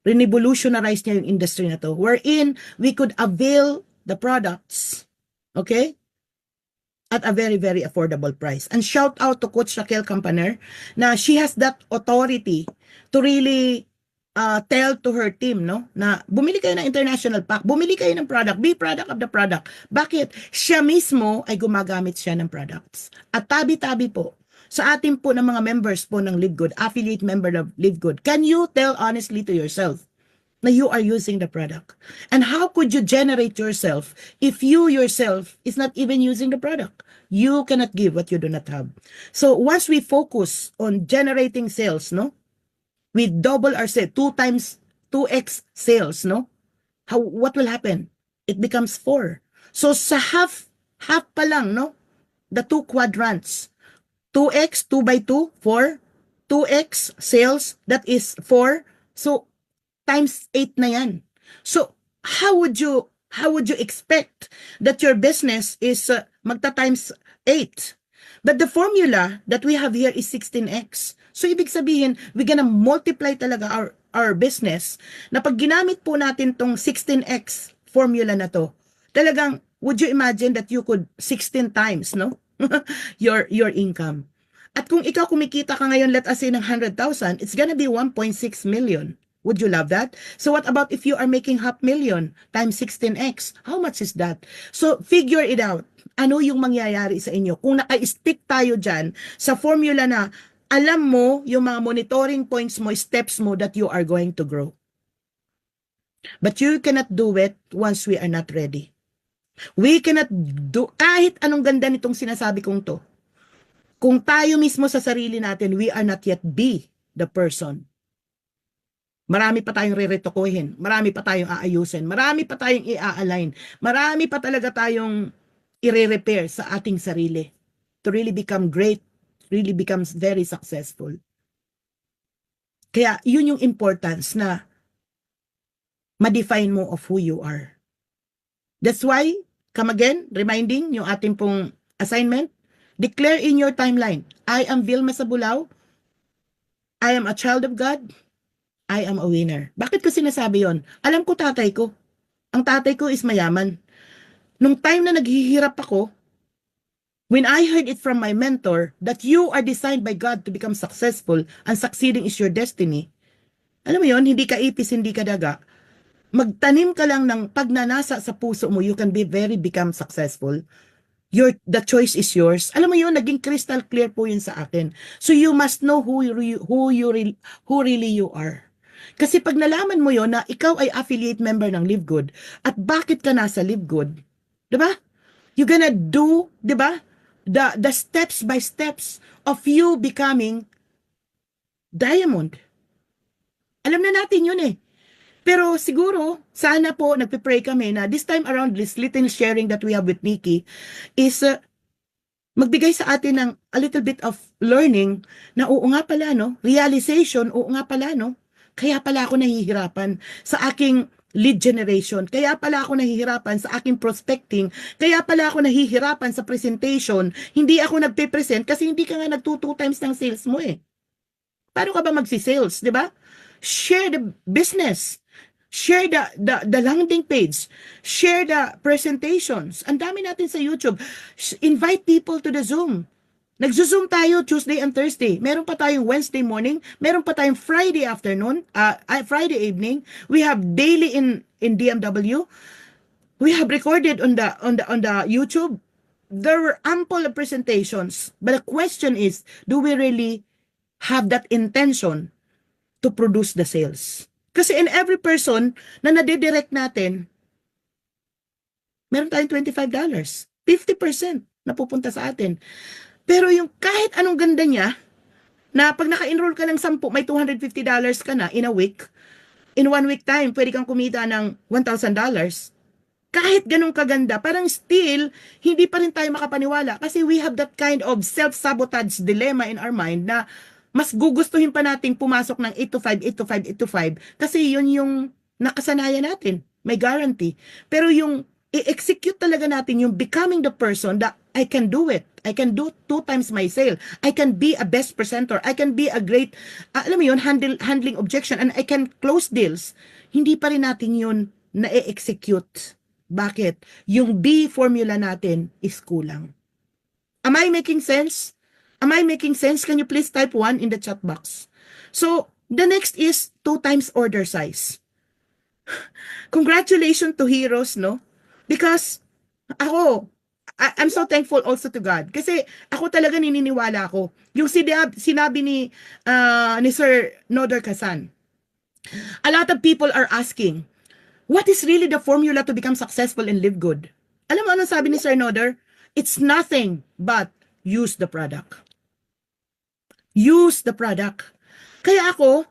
Revolutionize niya yung industry na to. Wherein we could avail the products, okay? At a very, very affordable price. And shout out to Coach Raquel Campaner na she has that authority to really tell to her team, no, na bumili kayo ng international pack, bumili kayo ng product, be product of the product. Bakit? Siya mismo ay gumagamit siya ng products. At tabi-tabi po, sa ating po ng mga members po ng Live Good, affiliate member of Live Good, can you tell honestly to yourself na you are using the product? And how could you generate yourself if you yourself is not even using the product? You cannot give what you do not have. So once we focus on generating sales, no, we double our sales, 2 times 2x sales, no? What will happen? It becomes 4. So sa half pa lang, no? The 2 quadrants. 2x, 2 by 2, 4. 2x sales, that is 4. So times 8 na yan. So how would you expect that your business is magta times 8? But the formula that we have here is 16x. So ibig sabihin, we're gonna multiply talaga our business na pag ginamit po natin tong 16x formula na to, talagang would you imagine that you could 16 times, no? your income. At kung ikaw kumikita ka ngayon, let us say ng 100,000, it's gonna be 1.6 million. Would you love that? So what about if you are making 500,000 times 16x? How much is that? So figure it out. Ano yung mangyayari sa inyo? Kung naka-stick tayo dyan sa formula na alam mo yung mga monitoring points mo, steps mo that you are going to grow. But you cannot do it once we are not ready. We cannot do, kahit anong ganda nitong sinasabi kong to, kung tayo mismo sa sarili natin, we are not yet be the person. Marami pa tayong re-retokohin, marami pa tayong aayusin, marami pa tayong i-align, marami pa talaga tayong i-repair sa ating sarili to really become great, really becomes very successful. Kaya yun yung importance na ma-define mo of who you are. That's why, come again, reminding yung ating pong assignment, declare in your timeline, I am Vilma Sabulao, I am a child of God, I am a winner. Bakit ko sinasabi yon? Alam ko tatay ko. Ang tatay ko is mayaman. Nung time na naghihirap ako, when I heard it from my mentor that you are designed by God to become successful and succeeding is your destiny, alam mo yon, hindi ka ipis, hindi ka daga. Magtanim ka lang ng pagnanasa sa puso mo, you can be very become successful. The choice is yours. Alam mo yun, naging crystal clear po yun sa akin. So you must know who really you are. Kasi pag nalaman mo yon na ikaw ay affiliate member ng Live Good at bakit ka nasa Live Good, 'di ba? You're gonna do, 'di ba? The steps by steps of you becoming diamond. Alam na natin yun eh. Pero siguro, sana po nagpe-pray kami na this time around, this little sharing that we have with Nikki is magbigay sa atin ng a little bit of learning na oo nga pala, no? Realization, oo nga pala, no? Kaya pala ako nahihirapan sa aking lead generation. Kaya pala ako nahihirapan sa aking prospecting. Kaya pala ako nahihirapan sa presentation. Hindi ako nagpe-present kasi hindi ka nga nag-2 times ng sales mo eh. Paano ka ba magsi-sales, di ba? Share the business. Share the landing page. Share the presentations. Ang dami natin sa YouTube. Invite people to the Zoom. Nagzo-Zoom tayo Tuesday and Thursday. Meron pa tayong Wednesday morning. Meron pa tayong Friday afternoon. Friday evening. We have daily in DMW. We have recorded on the YouTube. There were ample presentations. But the question is, do we really have that intention to produce the sales? Kasi in every person na nadidirect natin, meron tayong $25. 50% na pupunta sa atin. Pero yung kahit anong ganda niya, na pag naka-enroll ka ng 10, may $250 ka na in a week, in 1 week time, pwede kang kumita ng $1,000. Kahit ganun kaganda, parang still, hindi pa rin tayo makapaniwala kasi we have that kind of self-sabotage dilemma in our mind na mas gugustuhin pa nating pumasok ng 8 to 5, 8 to 5, 8 to 5 kasi yun yung nakasanayan natin. May guarantee. Pero yung i-execute talaga natin yung becoming the person that I can do it. I can do 2 times my sale. I can be a best presenter. I can be a great, alam mo yun, handling objection and I can close deals. Hindi pa rin natin yun na-execute. Bakit? Yung B formula natin is kulang. Am I making sense? Am I making sense? Can you please type 1 in the chat box? So, the next is 2 times order size. Congratulations to heroes, no? Because ako, I'm so thankful also to God. Kasi ako talaga nininiwala ako. Yung sinabi ni Sir Noder Kasan, a lot of people are asking, what is really the formula to become successful and live good? Alam mo ano sabi ni Sir Noder? It's nothing but use the product. Use the product. Kaya ako,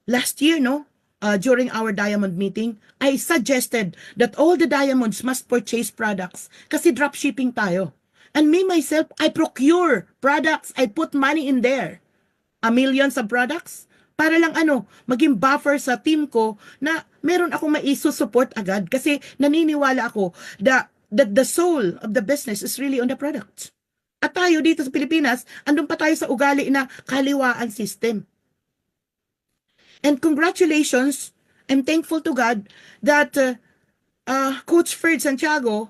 last year, no, during our diamond meeting, I suggested that all the diamonds must purchase products kasi dropshipping tayo. And me, myself, I procure products. I put money in there. A million sa products. Para lang maging buffer sa team ko na meron akong maisusuport agad kasi naniniwala ako that the soul of the business is really on the product. At tayo dito sa Pilipinas, andun pa tayo sa ugali na kaliwaan system. And congratulations, I'm thankful to God that Coach Ferd Santiago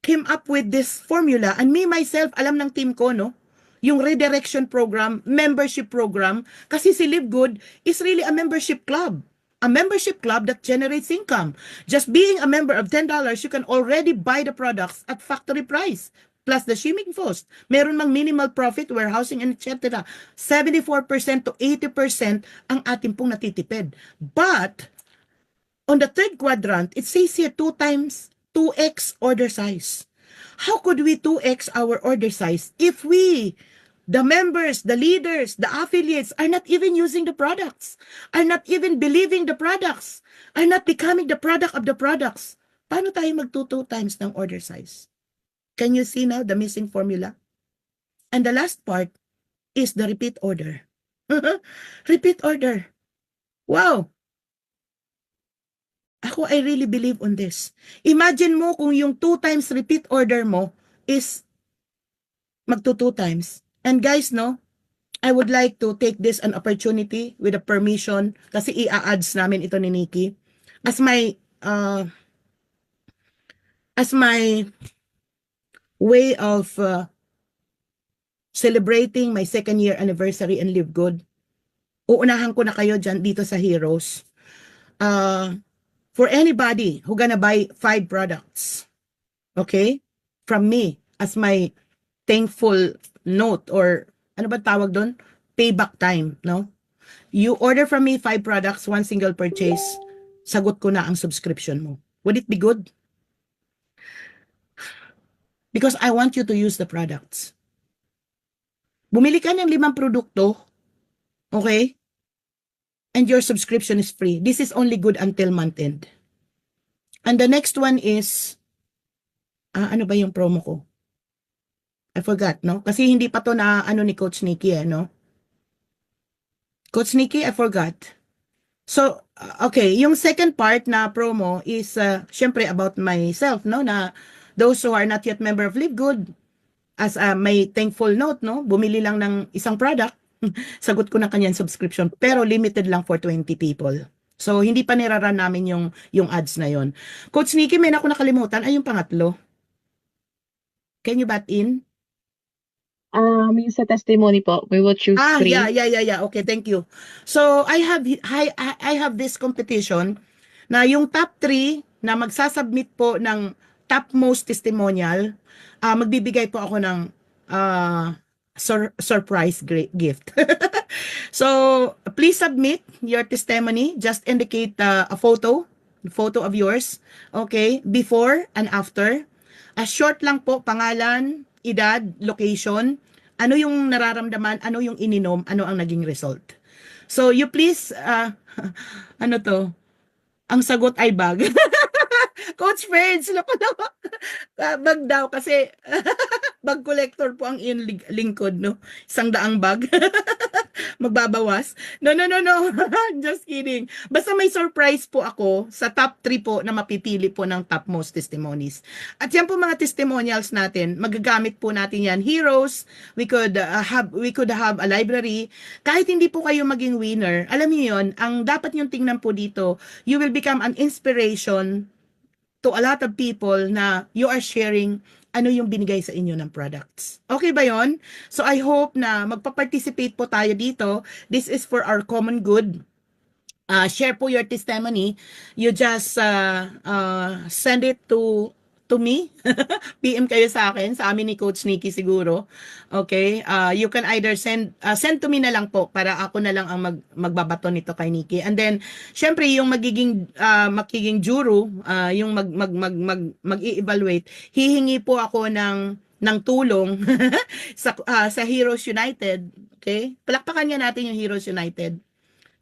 came up with this formula. And me, myself, alam ng team ko, no? Yung redirection program, membership program, kasi si Live Good is really a membership club. A membership club that generates income. Just being a member of $10, you can already buy the products at factory price. Plus the shipping cost. Meron mang minimal profit, warehousing, and etc. 74% to 80% ang ating pong natitipid. But, on the third quadrant, it says here 2 times 2x order size. How could we 2x our order size if we, the members, the leaders, the affiliates, are not even using the products, are not even believing the products, are not becoming the product of the products? Paano tayo mag-2 times ng order size? Can you see now the missing formula? And the last part is the repeat order. Repeat order. Wow! Ako, I really believe on this. Imagine mo kung yung 2 times repeat order mo is magto 2 times. And guys, no, I would like to take this an opportunity with a permission kasi i-ads namin ito ni Nikki as my way of celebrating my 2nd year anniversary and Live Good. Uunahan ko na kayo dyan dito sa Heroes. For anybody who gonna buy 5 products, okay, from me as my thankful note or ano ba tawag doon? Payback time, no? You order from me 5 products, 1 single purchase, sagot ko na ang subscription mo. Would it be good? Because I want you to use the products. Bumili ka ng 5 produkto, okay? And your subscription is free. This is only good until month end. And the next one is, ano ba yung promo ko? I forgot, no? Kasi hindi pa to na ano ni Coach Nikki, no? Coach Nikki, I forgot. So, okay, yung second part na promo is, syempre about myself, no? Na those who are not yet member of Live Good, as may thankful note, no? Bumili lang ng isang product, sagot ko na kanyang subscription, pero limited lang for 20 people. So, hindi pa niraran namin yung ads na yon. Coach Nikki, may ako nakalimutan. Ay, yung pangatlo. Can you bat in? Yung sa testimony po, we will choose 3. Yeah. Okay, thank you. So, I have this competition na yung top 3 na magsasubmit po ng topmost testimonial, magbibigay po ako ng surprise gift. So, please submit your testimony. Just indicate a photo of yours, okay, before and after. Short lang po, pangalan, edad, location, ano yung nararamdaman, ano yung ininom, ano ang naging result. So, you please, ano to, ang sagot ay bag. Coach Fred, sila pa daw. Bag daw kasi bag collector po ang iyong lingkod, no? 100 bag. Magbabawas. No. Just kidding. Basta may surprise po ako sa top 3 po na mapipili po ng topmost testimonies. At yan po mga testimonials natin, magagamit po natin yan. Heroes, we could have a library. Kahit hindi po kayo maging winner, alam niyo yon, ang dapat niyong tingnan po dito, you will become an inspiration to a lot of people na you are sharing ano yung binigay sa inyo ng products. Okay ba yon? So I hope na magpa-participate po tayo dito. This is for our common good. Share po your testimony. You just send it to me. PM kayo sa akin, sa amin ni Coach Nikki siguro. Okay? You can either send to me na lang po para ako na lang ang magbabato nito kay Nikki. And then, syempre, yung magiging juro, yung mag-i-evaluate, hihingi po ako ng tulong sa Heroes United. Okay? Palakpakan nga natin yung Heroes United.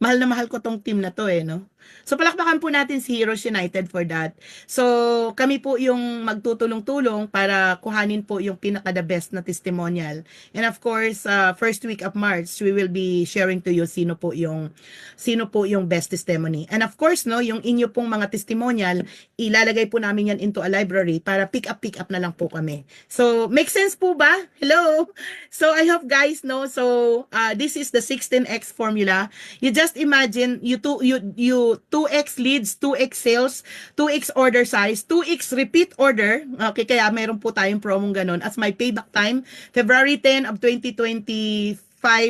mahal na mahal ko tong team na to no? So palakpakan po natin si Heroes United for that. So kami po yung magtutulong-tulong para kuhanin po yung pinaka-the best na testimonial. And of course, first week of March, we will be sharing to you sino po yung best testimony. And of course, no, yung inyo pong mga testimonial, ilalagay po namin yan into a library para pick up na lang po kami. So, make sense po ba? Hello? So, I hope guys know. So, this is the 16x formula. You just imagine, you 2x leads, 2x sales, 2x order size, 2x repeat order. Okay, kaya meron po tayong promong ganun. As my payback time, February 10 of 2025,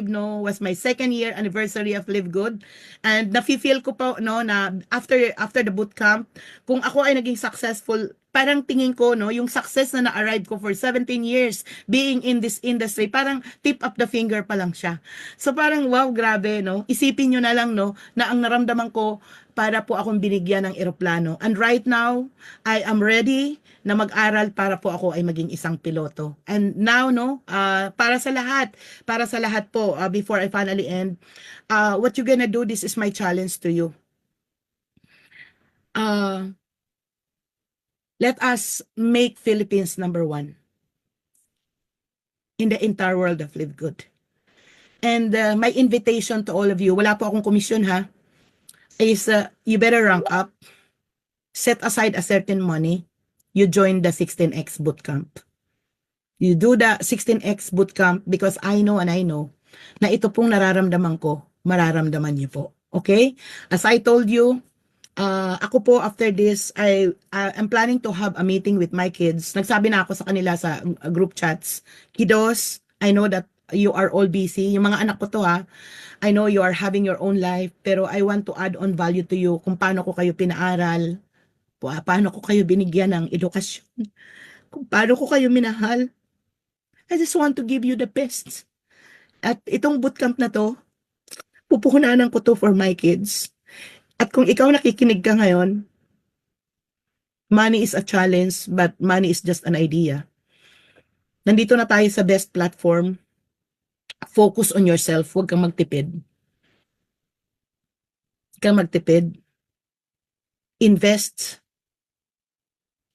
no, was my second year anniversary of Live Good. And nafe-feel ko po, no, na after the bootcamp, kung ako ay naging successful, parang tingin ko, no, yung success na na-arrive ko for 17 years being in this industry, parang tip of the finger pa lang siya. So parang, wow, grabe, no? Isipin nyo na lang, no, na ang naramdaman ko, para po akong binigyan ng eroplano. And right now, I am ready na mag-aral para po ako ay maging isang piloto. And now, no, para sa lahat po, before I finally end, what you gonna do, this is my challenge to you. Let us make Philippines number one in the entire world of Live Good. And my invitation to all of you, wala po akong komisyon ha, is you better rank up, set aside a certain money, you join the 16X bootcamp. You do the 16X bootcamp because I know na ito pong nararamdaman ko, mararamdaman niyo po. Okay? As I told you, ako po after this, I'm planning to have a meeting with my kids. Nagsabi na ako sa kanila sa group chats, kiddos, I know that you are all busy. Yung mga anak ko to ha, I know you are having your own life, pero I want to add on value to you kung paano ko kayo pinaaral, paano ko kayo binigyan ng edukasyon, kung paano ko kayo minahal. I just want to give you the best. At itong bootcamp na to, pupuhunanan ko to for my kids. At kung ikaw nakikinig ka ngayon, money is a challenge, but money is just an idea. Nandito na tayo sa best platform. Focus on yourself. Huwag kang magtipid. Huwag kang magtipid. Invest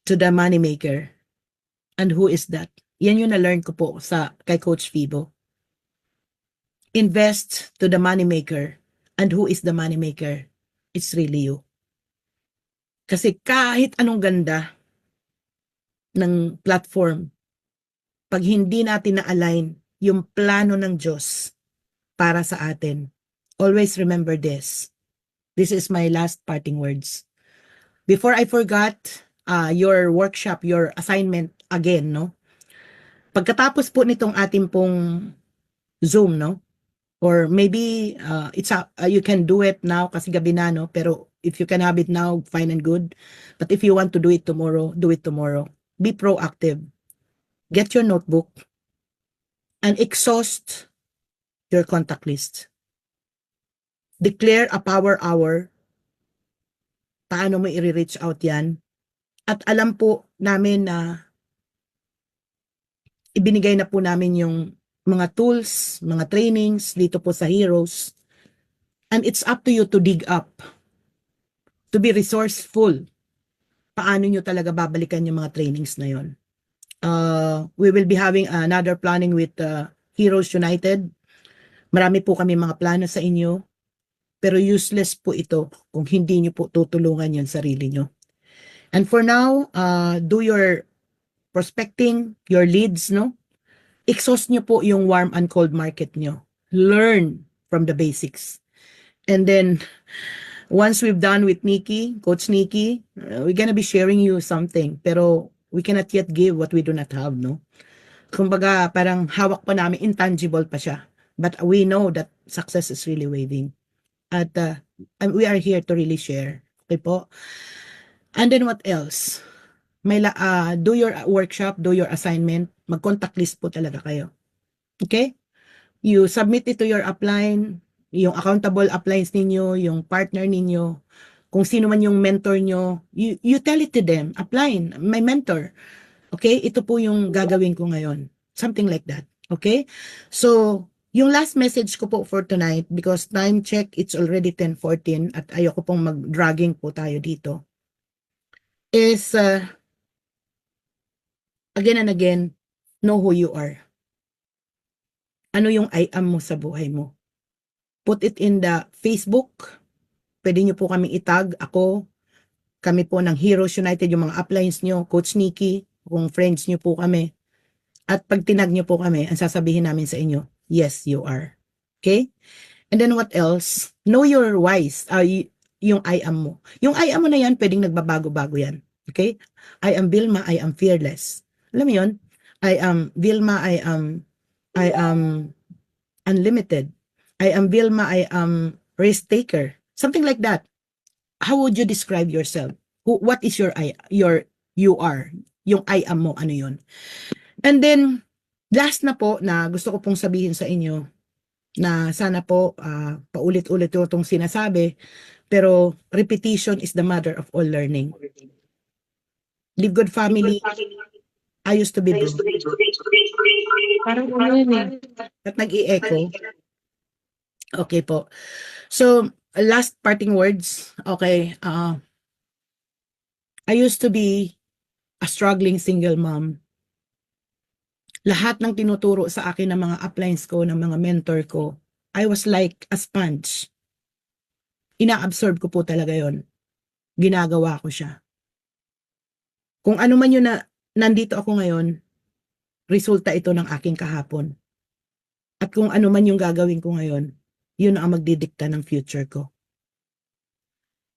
to the money maker. And who is that? Yan yung na-learn ko po kay Coach Fibo. Invest to the money maker. And who is the money maker? It's really you. Kasi kahit anong ganda ng platform, pag hindi natin na-align yung plano ng Diyos para sa atin, always remember this. This is my last parting words. Before I forgot your workshop, your assignment again, no? Pagkatapos po nitong ating pong Zoom, no? Or maybe you can do it now kasi gabi na, no? Pero if you can have it now, fine and good. But if you want to do it tomorrow, do it tomorrow. Be proactive. Get your notebook and exhaust your contact list. Declare a power hour. Paano mo i-reach out yan? At alam po namin na ibinigay na po namin yung mga tools, mga trainings dito po sa Heroes. And it's up to you to dig up. To be resourceful. Paano nyo talaga babalikan yung mga trainings na yon? We will be having another planning with Heroes United. Marami po kami mga plano sa inyo. Pero useless po ito kung hindi nyo po tutulungan yung sarili nyo. And for now, do your prospecting, your leads, no? Exhaust nyo po yung warm and cold market nyo. Learn from the basics. And then, once we've done with Nikki, Coach Nikki, we're gonna be sharing you something. Pero we cannot yet give what we do not have, no? Kumbaga, parang hawak pa namin, intangible pa siya. But we know that success is really waiting. At we are here to really share. Okay po? And then what else? Do your workshop, do your assignment, mag-contact list po talaga kayo. Okay? You submit it to your upline, yung accountable uplines ninyo, yung partner ninyo, kung sino man yung mentor nyo, you tell it to them, upline, my mentor. Okay? Ito po yung gagawin ko ngayon. Something like that. Okay? So, yung last message ko po for tonight, because time check, it's already 10:14 at ayoko pong mag-dragging po tayo dito, is again and again, know who you are. Ano yung I am mo sa buhay mo? Put it in the Facebook. Pwede nyo po kaming itag. Ako, kami po ng Heroes United, yung mga uplines nyo, Coach Nikki, kung friends nyo po kami. At pag tinag nyo po kami, ang sasabihin namin sa inyo, yes, you are. Okay? And then what else? Know your whys. Yung I am mo. Yung I am mo na yan, pwedeng nagbabago-bago yan. Okay? I am Vilma, I am fearless. Alam mo yun? I am Vilma, I am unlimited. I am Vilma, I am risk taker. Something like that. How would you describe yourself? What is your you are? Yung I am mo, ano yun? And then, last na po na gusto ko pong sabihin sa inyo na sana po paulit-ulit ko itong sinasabi, pero repetition is the mother of all learning. Live Good Family, I used to be broke. Parang ano yun eh. At nag-i-echo. Okay po. So, last parting words. Okay. I used to be a struggling single mom. Lahat ng tinuturo sa akin ng mga uplines ko, ng mga mentor ko, I was like a sponge. Ina-absorb ko po talaga yon. Ginagawa ko siya. Kung ano man yun na nandito ako ngayon, resulta ito ng aking kahapon. At kung ano man yung gagawin ko ngayon, yun ang magdidikta ng future ko.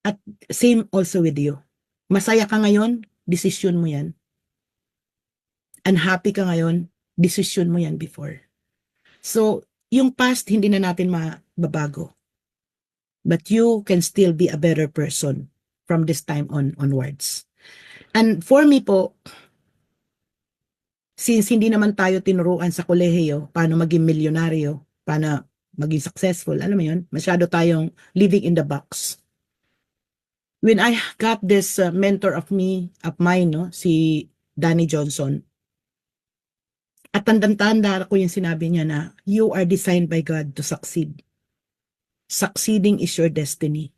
At same also with you. Masaya ka ngayon, desisyon mo yan. Unhappy ka ngayon, desisyon mo yan before. So, yung past, hindi na natin mababago. But you can still be a better person from this time onwards. And for me po, since hindi naman tayo tinuruan sa kolehiyo, paano maging milyonaryo, paano maging successful, alam mo yun, masyado tayong living in the box. When I got this mentor of mine, no, si Danny Johnson, at tandang-tanda ko yung sinabi niya na, you are designed by God to succeed. Succeeding is your destiny.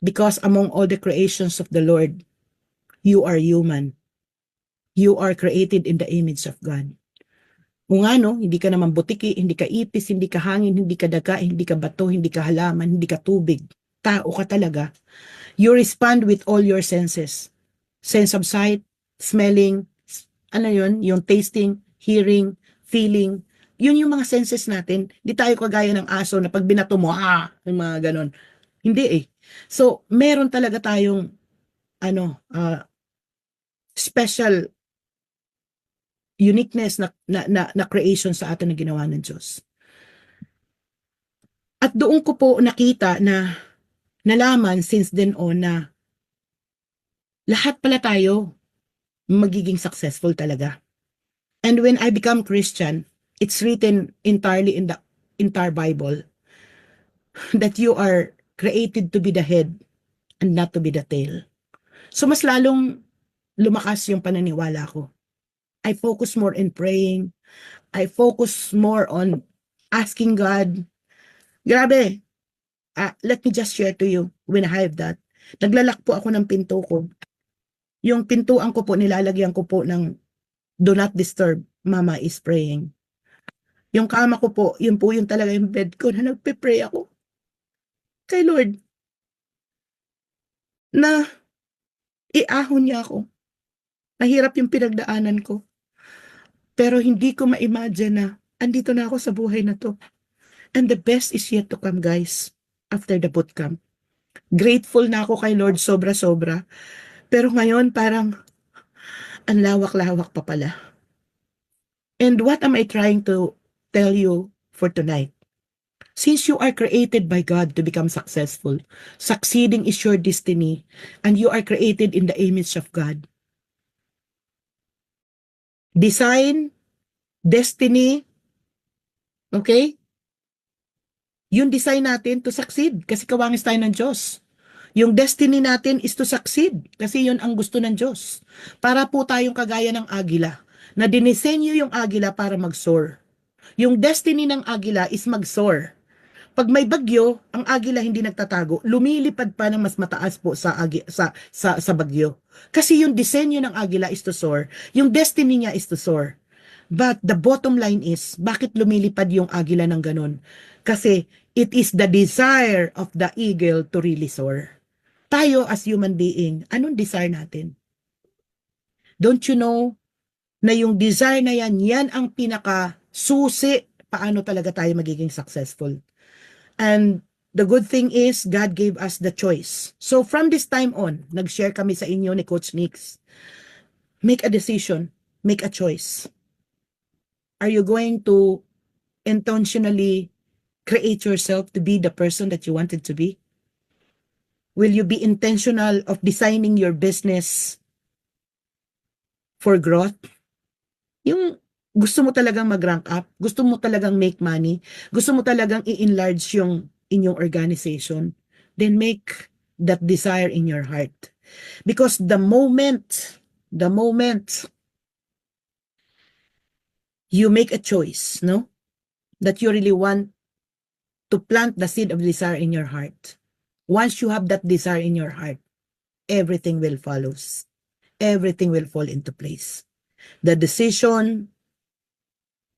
Because among all the creations of the Lord, you are human. You are created in the image of God. Kung ano, hindi ka naman butiki, hindi ka ipis, hindi ka hangin, hindi ka daga, hindi ka bato, hindi ka halaman, hindi ka tubig. Tao ka talaga. You respond with all your senses. Sense of sight, smelling, ano yun, yung tasting, hearing, feeling. Yun yung mga senses natin. Hindi tayo kagaya ng aso na pag binato mo, yung mga ganon. Hindi eh. So, meron talaga tayong special uniqueness na creation sa atin na ginawa ng Diyos. At doon ko po nakita na nalaman since then on na lahat pala tayo magiging successful talaga. And when I become Christian, it's written entirely in the entire Bible that you are created to be the head and not to be the tail. So mas lalong lumakas yung pananiwala ko. I focus more in praying. I focus more on asking God. Grabe. Let me just share to you when I have that. Naglalak po ako ng pinto ko. Yung pintuan ko po, nilalagyan ko po ng do not disturb. Mama is praying. Yung kama ko po, yun po yung talaga yung bed ko na nagpe-pray ako. Kay Lord. Na iahon niya ako. Mahirap yung pinagdaanan ko. Pero hindi ko ma-imagine na andito na ako sa buhay na to. And the best is yet to come, guys. After the bootcamp. Grateful na ako kay Lord sobra-sobra. Pero ngayon parang ang lawak-lawak pa pala. And what am I trying to tell you for tonight? Since you are created by God to become successful, succeeding is your destiny, and you are created in the image of God. Design, destiny, okay? Yung design natin to succeed kasi kawangis tayo ng Diyos. Yung destiny natin is to succeed kasi yun ang gusto ng Diyos. Para po tayong kagaya ng agila na dinisenyo yung agila para mag-soar. Yung destiny ng agila is mag-soar. Pag may bagyo, ang agila hindi nagtatago, lumilipad pa ng mas mataas po sa bagyo. Kasi yung disenyo ng agila is to soar, yung destiny niya is to soar. But the bottom line is, bakit lumilipad yung agila ng ganun? Kasi it is the desire of the eagle to really soar. Tayo as human being, anong desire natin? Don't you know na yung desire na yan ang pinaka susi paano talaga tayo magiging successful. And the good thing is, God gave us the choice. So from this time on, nag-share kami sa inyo ni Coach Nix. Make a decision. Make a choice. Are you going to intentionally create yourself to be the person that you wanted to be? Will you be intentional of designing your business for growth? Yung gusto mo talagang mag-rank up, gusto mo talagang make money, gusto mo talagang i-enlarge yung inyong organization, then make that desire in your heart. Because the moment you make a choice, no, that you really want to plant the seed of desire in your heart, once you have that desire in your heart, everything will follows. Everything will fall into place. The decision,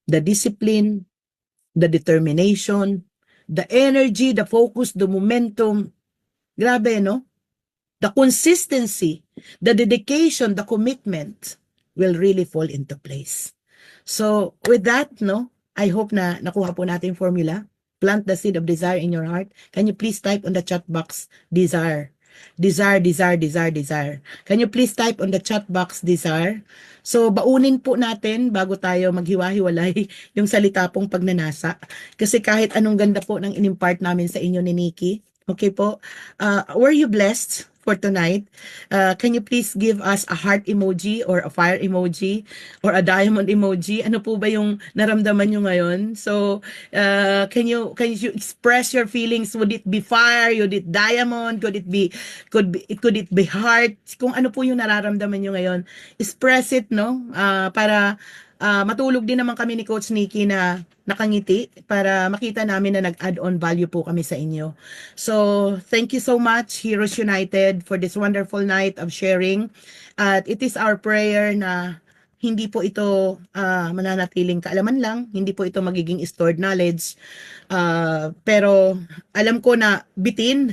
the discipline, the determination, the energy, the focus, the momentum. Grabe, no? The consistency, the dedication, the commitment will really fall into place. So, with that, no, I hope na nakuha po natin yung formula. Plant the seed of desire in your heart. Can you please type on the chat box, desire? Desire, desire, desire, desire. Can you please type on the chat box, desire? So, baunin po natin bago tayo maghiwa-hiwalay yung salita pong pagnanasa. Kasi kahit anong ganda po ng inimpart namin sa inyo ni Nikki, okay po, were you blessed for tonight? Can you please give us a heart emoji or a fire emoji or a diamond emoji? Ano po ba yung naramdaman nyo ngayon? So, can you express your feelings? Would it be fire? Would it diamond? Could it be heart? Kung ano po yung nararamdaman nyo ngayon, express it, no? Para matulog din naman kami ni Coach Nikki na nakangiti para makita namin na nag-add on value po kami sa inyo. So, thank you so much, Heroes United, for this wonderful night of sharing. At it is our prayer na hindi po ito mananatiling kaalaman lang, hindi po ito magiging stored knowledge. Pero alam ko na bitin,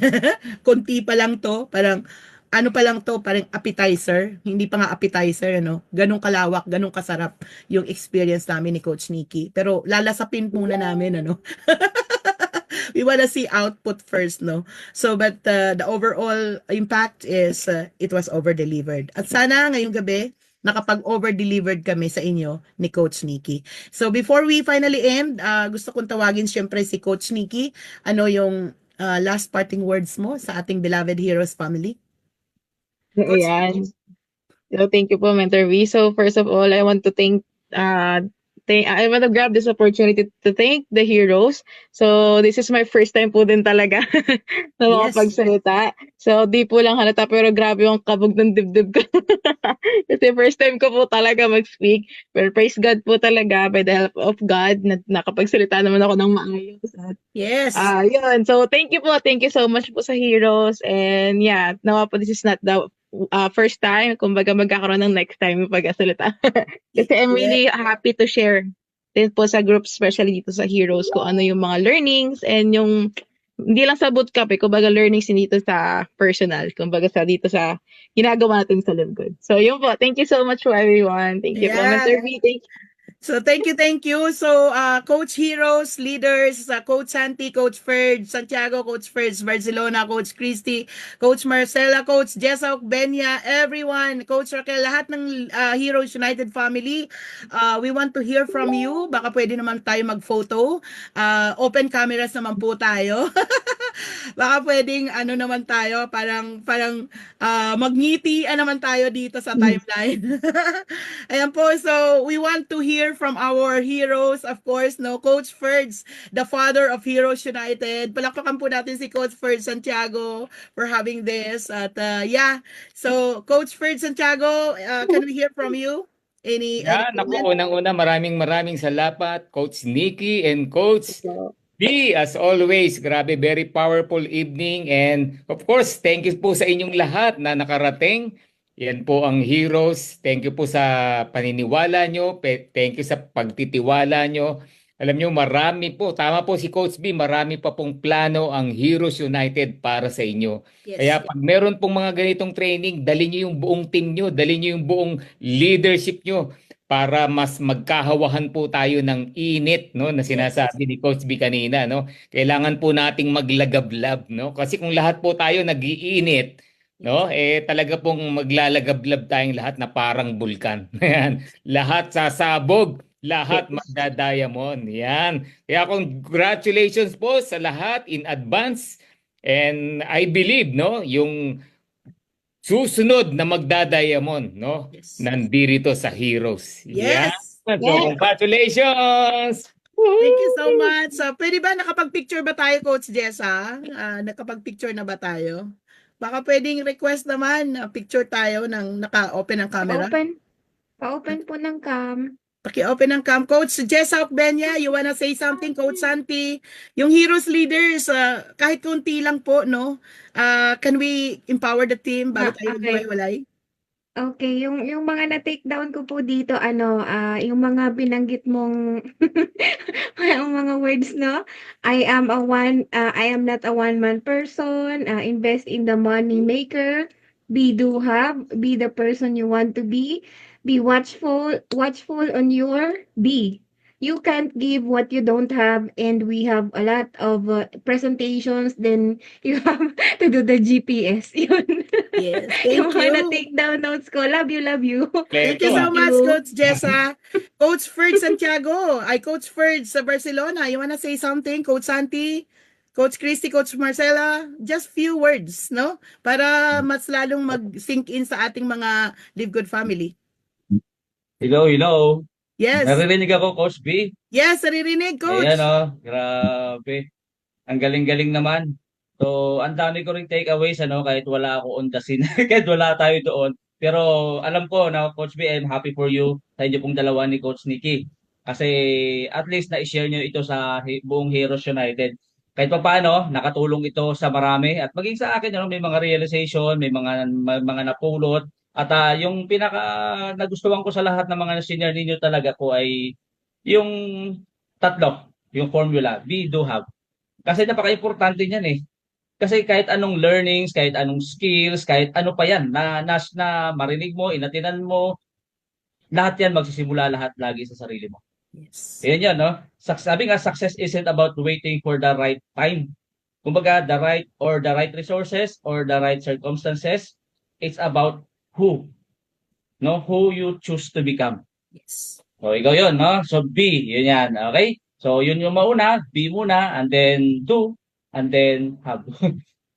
konti pa lang to, parang ano pa lang to, parang appetizer, hindi pa nga appetizer, ano, ganong kalawak, ganong kasarap yung experience namin ni Coach Nikki. Pero lalasapin muna namin, ano. We wanna see output first, no? So, but the overall impact is, it was over-delivered. At sana ngayong gabi, nakapag-over-delivered kami sa inyo ni Coach Nikki. So, before we finally end, gusto kong tawagin syempre si Coach Nikki. Ano yung last parting words mo sa ating beloved Heroes family? Coach Ayan. Nikki? So, thank you po, Mentor V. So, first of all, I want to I want to grab this opportunity to thank the heroes. So, this is my first time po din talaga na Yes. makapagsalita. So, di po lang halata, pero grabe yung kabog ng dibdib ko. Kasi first time ko po talaga mag-speak. Pero praise God po talaga, by the help of God, na nakapagsalita naman ako ng maayos. At Yes. yun. So, thank you po. Thank you so much po sa heroes. And yeah, nawa po this is not the first time. Kumbaga magkakaroon ng next time yung pagkasalita. Kasi I'm really happy to share din po sa group, especially dito sa heroes, kung ano yung mga learnings and yung hindi lang sa bootcamp kumbaga learnings dito sa personal, kumbaga sa dito sa ginagawa natin sa lingkod. So yun po. Thank you so much for everyone. Thank you po, Yeah. Mentor V. Thank you. So thank you. So Coach Heroes, leaders, Coach Santi, Coach Ferd, Santiago, Coach Ferds, Barcelona, Coach Christy, Coach Marcela, Coach Jessa Benya, everyone, Coach Raquel, lahat ng Heroes United family, we want to hear from you. Baka pwede naman tayo mag-photo. Open cameras naman po tayo. Baka pwedeng ano naman tayo, parang magngitian naman tayo dito sa timeline. Ayan po, so we want to hear from our heroes, of course, no, Coach Ferds, the father of Heroes United. Palakpakan po natin si Coach Ferds Santiago for having this. At yeah, so Coach Ferds Santiago, can we hear from you? any Yan, naku, comment? unang-una, maraming salamat, Coach Nikki and Coach B, as always. Grabe, very powerful evening. And of course, thank you po sa inyong lahat na nakarating. Yan po ang Heroes. Thank you po sa paniniwala nyo. Thank you sa pagtitiwala nyo. Alam nyo, marami po. Tama po si Coach B, marami pa pong plano ang Heroes United para sa inyo. Yes. Kaya pag meron pong mga ganitong training, dali nyo yung buong team nyo, dali nyo yung buong leadership nyo para mas magkahawahan po tayo ng init, no, na sinasabi ni Coach B kanina, no. Kailangan po nating maglagablab, no? Kasi kung lahat po tayo nagiinit, no, talaga pong maglalagablab tayong lahat na parang bulkan. Yan. Lahat sasabog, lahat magdadiamond. Yan. Kaya congratulations po sa lahat in advance. And I believe, no, yung susunod na magdadiamond, no? Yes. Nandito sa Heroes. Yes. Yan. So, congratulations! Thank you so much. So, pwede ba nakapag-picture ba tayo, Coach Jessa? Nakapag-picture na ba tayo? Baka pwedeng request naman, picture tayo ng naka-open ang camera. Pa-open po ng cam. Paki-open ang cam. Coach Jessa Ocbenya, you wanna say something, Coach Santi? Yung Heroes leaders, kahit kunti lang po, no? Can we empower the team bago tayo Okay. maghiwalay? Okay, yung mga na-take down ko po dito, yung mga binanggit mong yung mga words, no? I am not a one-man person. Invest in the money maker. Be the person you want to be. Be watchful on your be. You can't give what you don't have, and we have a lot of presentations. Then you have to do the GPS. Yun. Yes, Yung thank mga you. na-take down notes ko. Love you. Thank you so Kompleto, much, you. Coach Jessa. Coach Ferd Santiago. Coach Ferd sa Barcelona. You wanna say something, Coach Santi? Coach Christy, Coach Marcela? Just few words, no? Para mas lalong mag-sink in sa ating mga Live Good family. Hello. Yes. Naririnig ako, Coach B. Yes, naririnig, Coach. Ayan, grabe. Ang galing-galing naman. So, ang dami ko ring takeaways, kahit wala ako on the scene. Kahit wala tayo doon. Pero alam ko na, Coach B, I'm happy for you sa inyo pong dalawa ni Coach Nikki. Kasi at least na-share nyo ito sa buong Heroes United. Kahit pa paano, nakatulong ito sa marami. At maging sa akin, may mga realization, may mga napulot. At yung pinaka nagustuhan ko sa lahat ng mga senior ninyo talaga ko ay yung tatlo, yung formula, be, do, have. Kasi napaka-importante niyan eh. Kasi kahit anong learnings, kahit anong skills, kahit ano pa yan na marinig mo, inatinan mo, lahat yan magsisimula lahat lagi sa sarili mo. Yes. Ayan yan, no? Sabi nga, success isn't about waiting for the right time. Kumbaga, the right resources or the right circumstances, it's about who you choose to become. Yes. So, ikaw yun, no? So, be, yun yan, okay? So, yun yung mauna, be muna, and then do, and then have.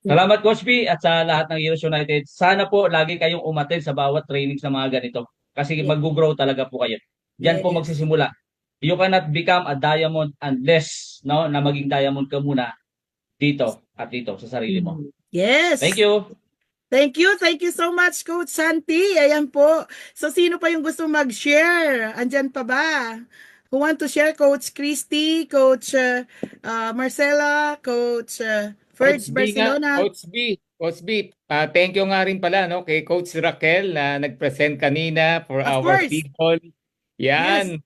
Salamat, Coach B, at sa lahat ng Heroes United. Sana po, lagi kayong umattend sa bawat trainings na mga ganito. Kasi Yeah. mag-grow talaga po kayo. Diyan po Yes. magsisimula. You cannot become a diamond unless, no, na maging diamond ka muna dito at dito sa sarili mo. Yes. Thank you. Thank you so much, Coach Santi. Ayan po. So, sino pa yung gusto mag-share? Andyan pa ba? Who want to share? Coach Christy, Coach Marcela, Coach Ferds Coach B nga, Barcelona. Coach B, thank you nga rin pala, no, kay Coach Raquel na nag-present kanina for Of our course. people. Yan,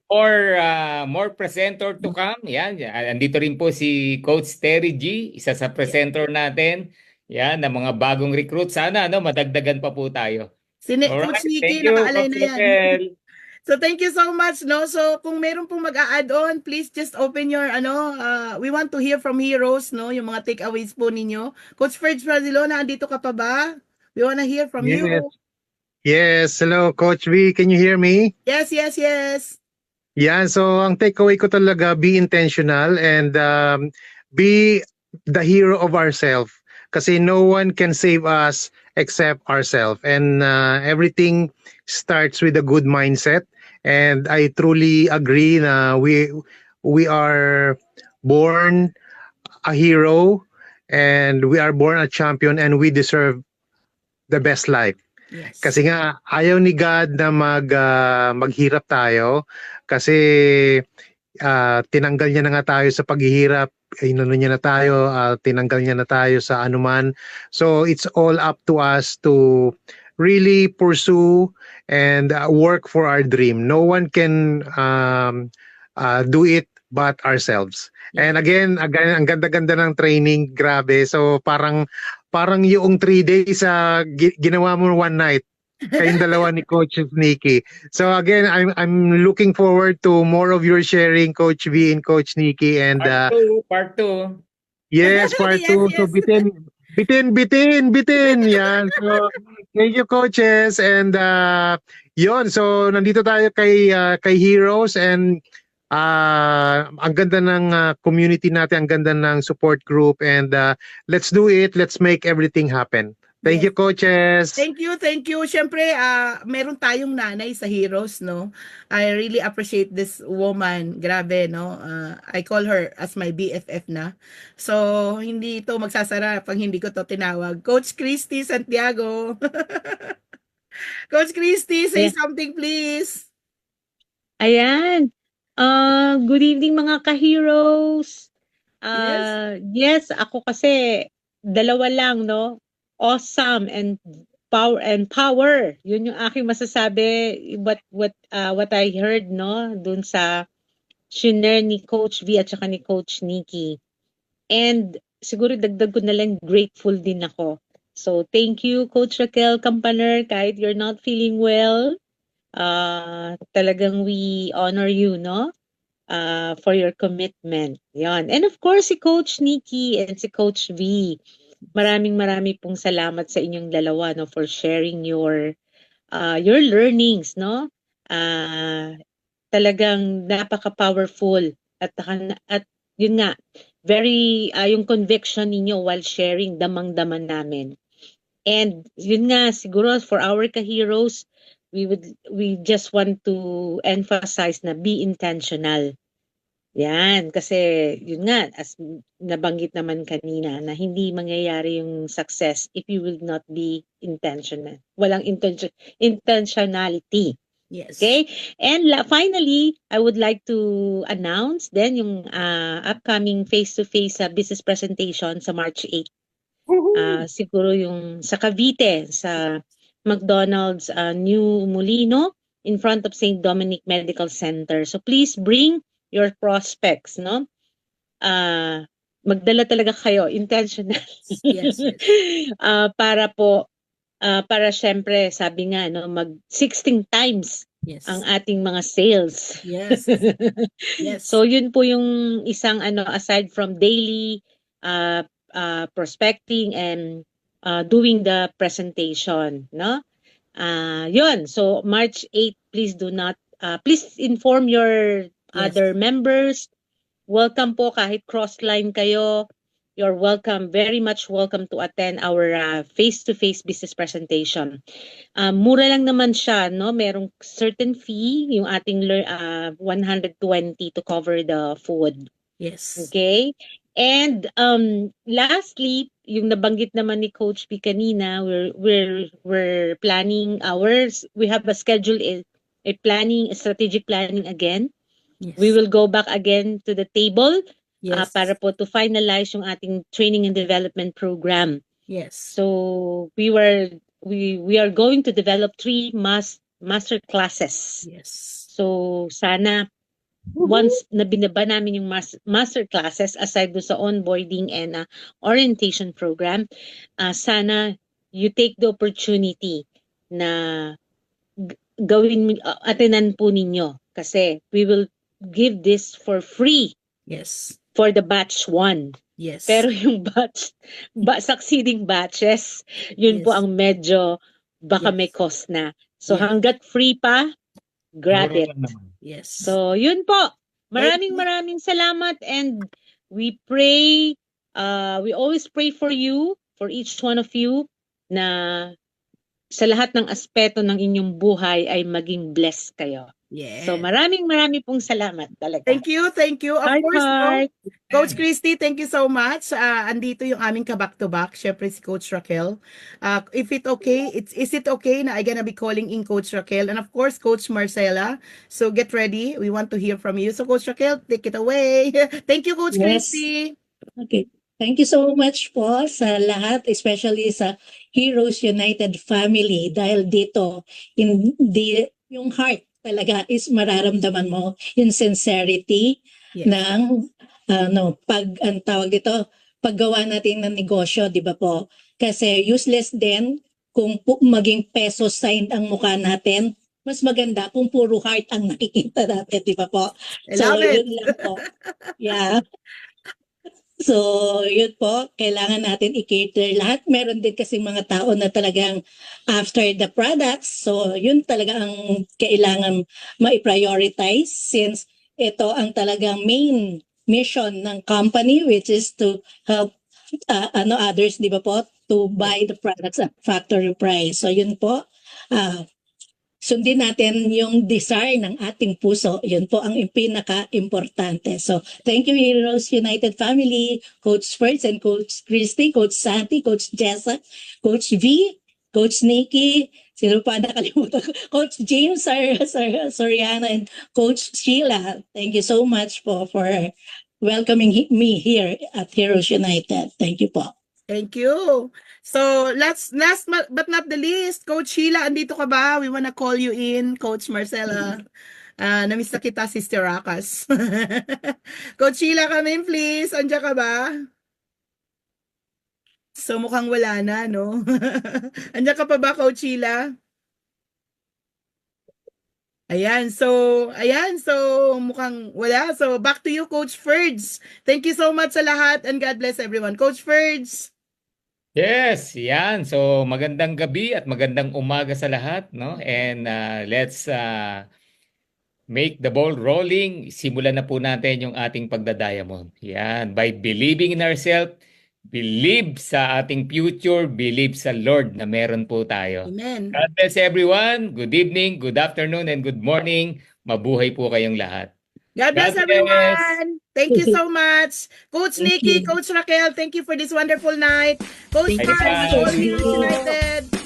more presenter to come. Yan, andito rin po si Coach Terry G, isa sa presenter natin. Yan, na mga bagong recruit. Sana, madagdagan pa po tayo. Coach Nikki, nakaalay na yan. Raquel. So, thank you so much, no? So, kung meron pong mag-a-add on, please just open your, we want to hear from Heroes, no? Yung mga takeaways po ninyo. Coach Ferds Barcelona, andito ka pa ba? We wanna hear from you. Yes, hello Coach V, can you hear me? Yes. Yan, so ang takeaway ko talaga, be intentional and be the hero of ourselves. Kasi no one can save us except ourselves. And everything starts with a good mindset. And I truly agree na we are born a hero and we are born a champion and we deserve the best life. Yes. Kasi nga ayaw ni God na maghirap tayo kasi tinanggal niya na nga tayo sa paghihirap, inano niya na tayo, tinanggal niya na tayo sa anuman. So it's all up to us to really pursue and work for our dream. No one can do it but ourselves. And again, ang ganda-ganda ng training, grabe. So parang yung 3 days ginawa mo one night. Kayong dalawa ni Coach Nikki. So again, I'm looking forward to more of your sharing, Coach V and Coach Nikki. And Part 2. yes, part Yes, 2. So yes. bitin. Yan. So thank you, coaches. And yon. So nandito tayo kay Heroes, and ang ganda ng community natin, ang ganda ng support group, and let's do it. Let's make everything happen. Thank Yes. you, coaches. Thank you. Siyempre, meron tayong nanay sa Heroes, no? I really appreciate this woman. Grabe, no? I call her as my BFF na. So, hindi ito magsasara pag hindi ko to tinawag. Coach Christy Santiago. Coach Christy, say something, please. Ayan. Good evening mga ka-heroes. Yes, ako kasi dalawa lang, no? Awesome and power. Yun yung aking masasabi, what I heard, no? Dun sa shiner ni Coach V at saka ni Coach Nikki. And siguro dagdag ko na lang, grateful din ako. So thank you, Coach Raquel Campaner, kahit you're not feeling well. Talagang we honor you, no? For your commitment. Yan. And of course, si Coach Nikki and si Coach V. Maraming pong salamat sa inyong dalawa, no, for sharing your learnings, no? Talagang napaka-powerful at yun nga, very yung conviction ninyo while sharing, damang-daman namin. And yun nga, siguro for our ka-heroes, we just want to emphasize na be intentional. Yan, kasi yun nga, as nabanggit naman kanina, na hindi mangyayari yung success if you will not be intentional. Walang intentionality. Yes. Okay? And finally, I would like to announce then yung upcoming face-to-face business presentation sa March 8. Siguro yung sa Cavite, sa McDonald's New Molino in front of St. Dominic Medical Center. So please bring your prospects, no? Magdala talaga kayo, intentional. Yes. Para syempre, sabi nga, no, 16 times Yes. ang ating mga sales. Yes. Yes. So yun po yung isang aside from daily prospecting and doing the presentation, no? Yun. So March 8, please do not please inform your other members. Welcome po kahit cross-line kayo. You're welcome, very much welcome to attend our face-to-face business presentation. Mura lang naman siya, no? Merong certain fee, yung ating 120 to cover the food. Yes. Okay? And lastly, yung nabanggit naman ni Coach B kanina, we're planning we have a schedule, a strategic planning again. Yes. We will go back again to the table para Yes. po to finalize yung ating training and development program. Yes. So we are going to develop 3 master classes. Yes. So sana once na binaba namin yung master classes aside do sa onboarding and orientation program, sana you take the opportunity na attenan po ninyo kasi we will give this for free. Yes. For the batch 1. Yes. Pero yung succeeding batches, yun po Yes. ang medyo baka Yes. may cost na. So Yes. hanggat free pa, grab it. Yes. So yun po. Maraming salamat, and we pray, we always pray for you, for each one of you, na sa lahat ng aspeto ng inyong buhay ay maging blessed kayo. Yeah. So marami pong salamat talaga. Thank you, thank you. Of Heart, course, no? heart. Coach Christy, thank you so much. Andito yung aming kaback-to-back, syempre si Coach Raquel. If it okay, is it okay na I gonna be calling in Coach Raquel and of course Coach Marcela. So get ready. We want to hear from you. So Coach Raquel, take it away. Thank you, Coach Yes. Christy. Okay. Thank you so much po sa lahat, especially sa Heroes United family dahil dito yung heart talaga is mararamdaman mo yung sincerity Yes. ng ang tawag dito, paggawa natin ng negosyo, di ba po? Kasi useless din kung maging peso sign ang mukha natin. Mas maganda kung puro heart ang nakikita natin, di ba po? I love it. Yun lang po. Yeah. So, yun po, kailangan natin i-cater lahat. Meron din kasi mga tao na talagang after the products. So, yun talaga ang kailangan ma-prioritize since ito ang talagang main mission ng company which is to help others, di ba po, to buy the products at factory price. So, yun po. Sundin natin yung desire ng ating puso. Yun po ang pinaka-importante. So, thank you Heroes United family, Coach Fertz and Coach Christy, Coach Santi, Coach Jessa, Coach V, Coach Nikki, sino pa nakalimutan ko? Coach James Soriano, and Coach Sheila. Thank you so much po for welcoming me here at Heroes United. Thank you po. Thank you. So, last but not the least, Coach Sheila, andito ka ba? We wanna call you in, Coach Marcela. Namiss na kita, Sister Rakas. Coach Sheila, come in, please. Andiyan ka ba? So, mukhang wala na, no? Andiyan ka pa ba, Coach Sheila? Ayan, so mukhang wala. So, back to you, Coach Ferds. Thank you so much sa lahat and God bless everyone. Coach Ferds. Yes, yan. So magandang gabi at magandang umaga sa lahat, no? And let's make the ball rolling. Simulan na po natin yung ating pagda-diamond. Yan, by believing in ourselves, believe sa ating future, believe sa Lord na meron po tayo. Amen. God bless everyone. Good evening, good afternoon, and good morning. Mabuhay po kayong lahat. God bless God bless. everyone. Thank you so much. Coach Thank Nikki, you. Coach Raquel, thank you for this wonderful night. Coach Thank you. Franz, Bye. all Heroes United.